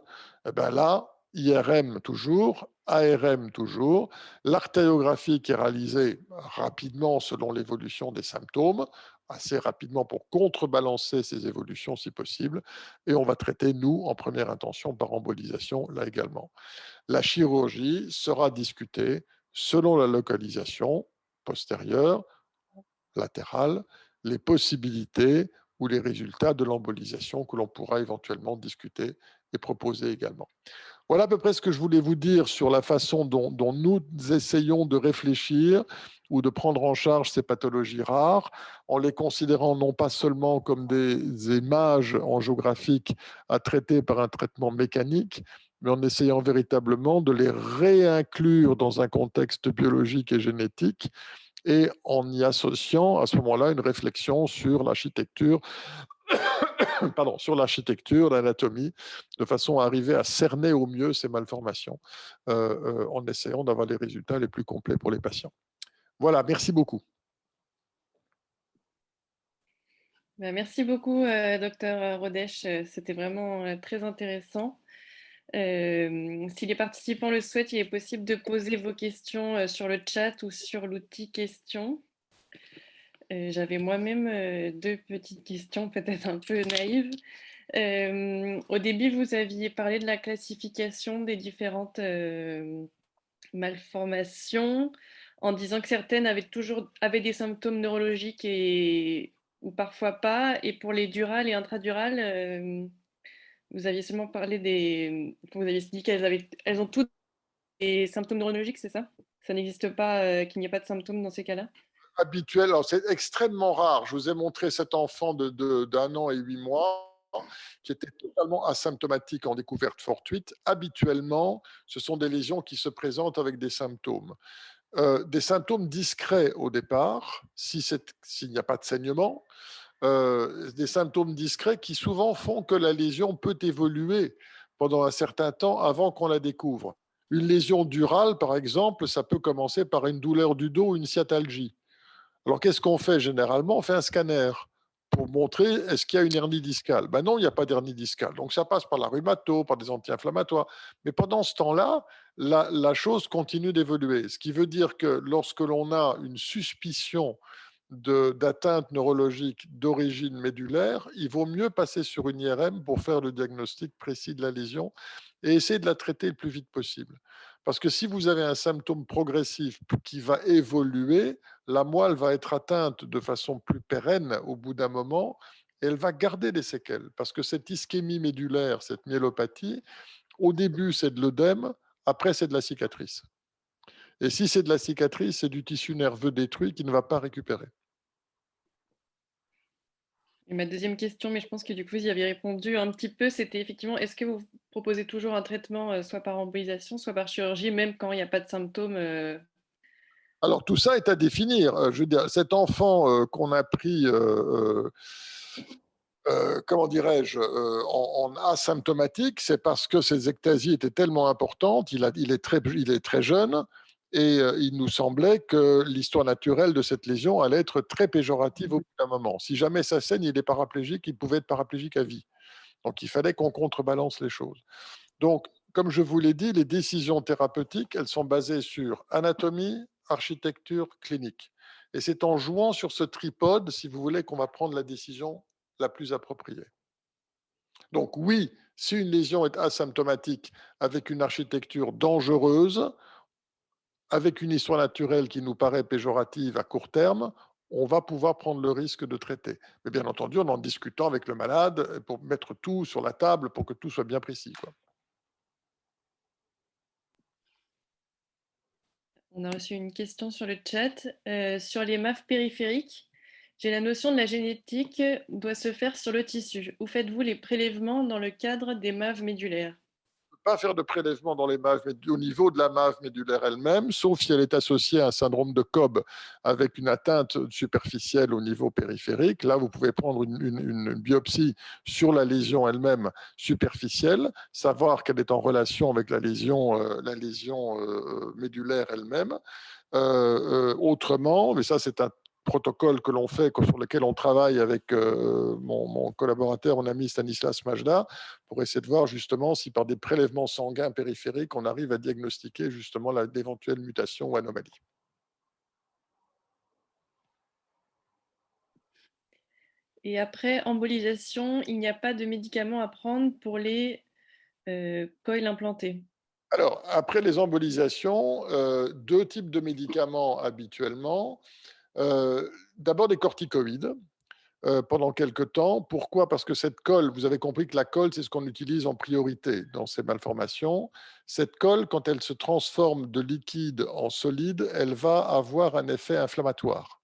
eh bien là, IRM toujours, ARM toujours, l'artériographie qui est réalisée rapidement selon l'évolution des symptômes, assez rapidement pour contrebalancer ces évolutions si possible, et on va traiter, nous, en première intention par embolisation, là également. La chirurgie sera discutée selon la localisation postérieure, latérale, les possibilités ou les résultats de l'embolisation que l'on pourra éventuellement discuter et proposer également. Voilà à peu près ce que je voulais vous dire sur la façon dont nous essayons de réfléchir ou de prendre en charge ces pathologies rares, en les considérant non pas seulement comme des images angiographiques à traiter par un traitement mécanique, mais en essayant véritablement de les réinclure dans un contexte biologique et génétique et en y associant à ce moment-là une réflexion sur l'architecture, l'anatomie, de façon à arriver à cerner au mieux ces malformations en essayant d'avoir les résultats les plus complets pour les patients. Voilà, merci beaucoup. Merci beaucoup, docteur Rodèche. C'était vraiment très intéressant. Si les participants le souhaitent, il est possible de poser vos questions sur le chat ou sur l'outil questions. J'avais moi-même 2 petites questions, peut-être un peu naïves. Au début, vous aviez parlé de la classification des différentes malformations en disant que certaines avaient des symptômes neurologiques ou parfois pas. Et pour les durales et intradurales, vous aviez seulement parlé vous aviez dit elles ont toutes des symptômes neurologiques, c'est ça? Ça n'existe pas, qu'il n'y ait pas de symptômes dans ces cas-là? Habituel, c'est extrêmement rare. Je vous ai montré cet enfant d'1 an et 8 mois qui était totalement asymptomatique en découverte fortuite. Habituellement, ce sont des lésions qui se présentent avec des symptômes. Des symptômes discrets au départ, s'il n'y a pas de saignement, des symptômes discrets qui souvent font que la lésion peut évoluer pendant un certain temps avant qu'on la découvre. Une lésion durale, par exemple, ça peut commencer par une douleur du dos ou une sciatalgie. Alors, qu'est-ce qu'on fait généralement? On fait un scanner. pour montrer est-ce qu'il y a une hernie discale. Ben non, il n'y a pas d'hernie discale. Donc ça passe par la rhumato, par des anti-inflammatoires. Mais pendant ce temps-là, la chose continue d'évoluer. Ce qui veut dire que lorsque l'on a une suspicion d'atteinte neurologique d'origine médulaire, il vaut mieux passer sur une IRM pour faire le diagnostic précis de la lésion et essayer de la traiter le plus vite possible. Parce que si vous avez un symptôme progressif qui va évoluer, la moelle va être atteinte de façon plus pérenne au bout d'un moment et elle va garder des séquelles. Parce que cette ischémie médulaire, cette myélopathie, au début, c'est de l'œdème, après, c'est de la cicatrice. Et si c'est de la cicatrice, c'est du tissu nerveux détruit qui ne va pas récupérer. Et ma deuxième question, mais je pense que du coup, vous y avez répondu un petit peu, c'était effectivement, est-ce que vous proposez toujours un traitement soit par embolisation, soit par chirurgie, même quand il n'y a pas de symptômes Alors tout ça est à définir. Je veux dire, cet enfant qu'on a pris, comment dirais-je, en asymptomatique, c'est parce que ses ectasies étaient tellement importantes, il est très jeune, et il nous semblait que l'histoire naturelle de cette lésion allait être très péjorative au bout d'un moment. Si jamais ça saigne, il est paraplégique, il pouvait être paraplégique à vie. Donc il fallait qu'on contrebalance les choses. Donc, comme je vous l'ai dit, les décisions thérapeutiques, elles sont basées sur anatomie, architecture, clinique. Et c'est en jouant sur ce tripode, si vous voulez, qu'on va prendre la décision la plus appropriée. Donc oui, si une lésion est asymptomatique avec une architecture dangereuse, avec une histoire naturelle qui nous paraît péjorative à court terme, on va pouvoir prendre le risque de traiter. Mais bien entendu, en discutant avec le malade pour mettre tout sur la table pour que tout soit bien précis, quoi. On a reçu une question sur le chat. Sur les MAF périphériques, j'ai la notion de la génétique doit se faire sur le tissu. Où faites-vous les prélèvements dans le cadre des MAV médulaires? Pas faire de prélèvement dans les MAV au niveau de la MAV médulaire elle-même, sauf si elle est associée à un syndrome de Cobb avec une atteinte superficielle au niveau périphérique. Là, vous pouvez prendre une biopsie sur la lésion elle-même superficielle, savoir qu'elle est en relation avec la lésion médulaire elle-même. Autrement, mais ça c'est un protocole que l'on fait, sur lequel on travaille avec mon collaborateur, mon ami Stanislas Majda, pour essayer de voir justement si par des prélèvements sanguins périphériques, on arrive à diagnostiquer justement d'éventuelles mutations ou anomalies. Et après embolisation, il n'y a pas de médicaments à prendre pour les coils implantés? Alors, après les embolisations, deux types de médicaments habituellement. D'abord des corticoïdes, pendant quelques temps. Pourquoi? Parce que cette colle, vous avez compris que la colle, c'est ce qu'on utilise en priorité dans ces malformations. Cette colle, quand elle se transforme de liquide en solide, elle va avoir un effet inflammatoire.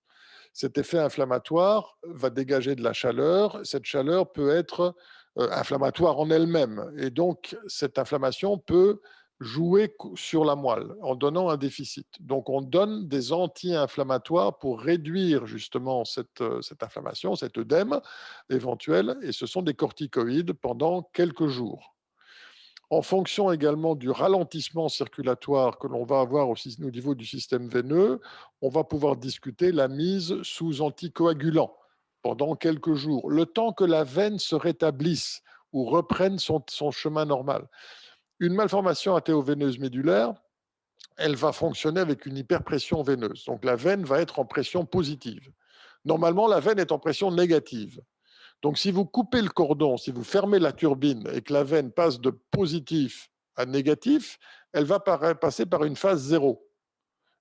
Cet effet inflammatoire va dégager de la chaleur. Cette chaleur peut être inflammatoire en elle-même. Et donc, cette inflammation peut jouer sur la moelle en donnant un déficit. Donc, on donne des anti-inflammatoires pour réduire justement cette inflammation, cet œdème éventuel, et ce sont des corticoïdes pendant quelques jours. En fonction également du ralentissement circulatoire que l'on va avoir au niveau du système veineux, on va pouvoir discuter la mise sous anticoagulant pendant quelques jours, le temps que la veine se rétablisse ou reprenne son chemin normal. Une malformation artério-veineuse médulaire, elle va fonctionner avec une hyperpression veineuse. Donc la veine va être en pression positive. Normalement, la veine est en pression négative. Donc, si vous coupez le cordon, si vous fermez la turbine et que la veine passe de positif à négatif, elle va passer par une phase zéro.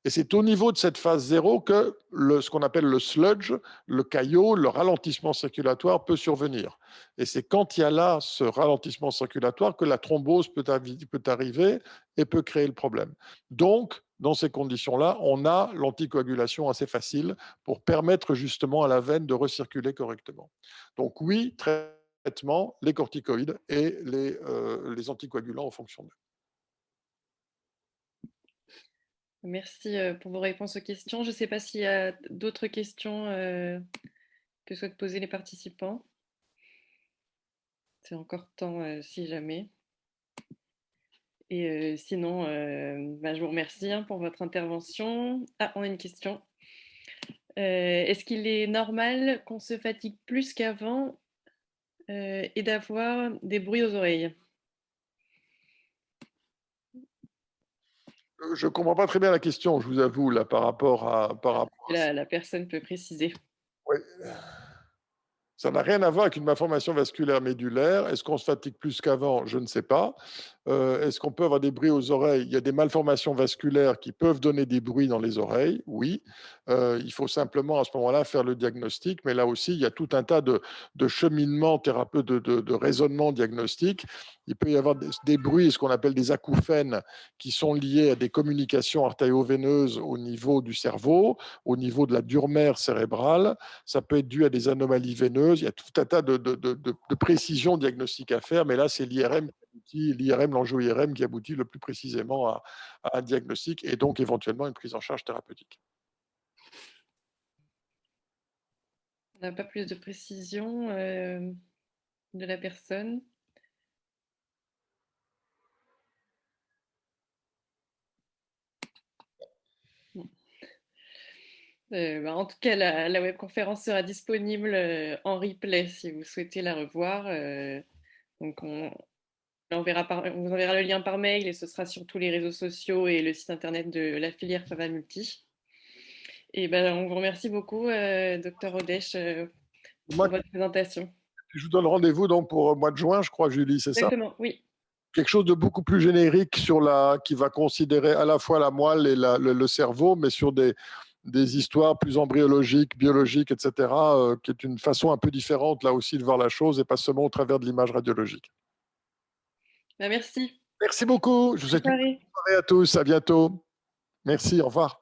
Et c'est au niveau de cette phase zéro que ce qu'on appelle le sludge, le caillot, le ralentissement circulatoire peut survenir. Et c'est quand il y a là ce ralentissement circulatoire que la thrombose peut arriver et peut créer le problème. Donc, dans ces conditions-là, on a l'anticoagulation assez facile pour permettre justement à la veine de recirculer correctement. Donc oui, traitement, les corticoïdes et les anticoagulants en fonction d'eux. Merci pour vos réponses aux questions. Je ne sais pas s'il y a d'autres questions que souhaitent poser les participants. C'est encore temps si jamais. Et sinon, je vous remercie pour votre intervention. Ah, on a une question. Est-ce qu'il est normal qu'on se fatigue plus qu'avant et d'avoir des bruits aux oreilles? Je ne comprends pas très bien la question, je vous avoue, là, par rapport à La personne peut préciser. ouais. Ça n'a rien à voir avec une malformation vasculaire médulaire. Est-ce qu'on se fatigue plus qu'avant? Je ne sais pas. Est-ce qu'on peut avoir des bruits aux oreilles? Il y a des malformations vasculaires qui peuvent donner des bruits dans les oreilles, oui. Il faut simplement à ce moment-là faire le diagnostic, mais là aussi, il y a tout un tas de cheminements thérapeutiques, de raisonnements diagnostiques. Il peut y avoir des bruits, ce qu'on appelle des acouphènes, qui sont liés à des communications artério-veineuses au niveau du cerveau, au niveau de la dure-mère cérébrale. Ça peut être dû à des anomalies veineuses. Il y a tout un tas de précisions diagnostiques à faire, mais là, c'est l'angio-IRM qui aboutit le plus précisément à un diagnostic et donc éventuellement une prise en charge thérapeutique. On n'a pas plus de précision de la personne. Bon. En tout cas, la webconférence sera disponible en replay si vous souhaitez la revoir. Donc on vous enverra le lien par mail et ce sera sur tous les réseaux sociaux et le site internet de la filière Fava Multi. Et ben, on vous remercie beaucoup, Dr Odèche, Moi, pour votre présentation. je vous donne rendez-vous donc pour le mois de juin, je crois, Julie, c'est ça? Exactement, oui. Quelque chose de beaucoup plus générique qui va considérer à la fois la moelle et le cerveau, mais sur des histoires plus embryologiques, biologiques, etc., qui est une façon un peu différente là aussi de voir la chose et pas seulement au travers de l'image radiologique. Ben, merci. Merci beaucoup. Je vous Bonne souhaite une soirée. bonne soirée à tous. À bientôt. Merci. Au revoir.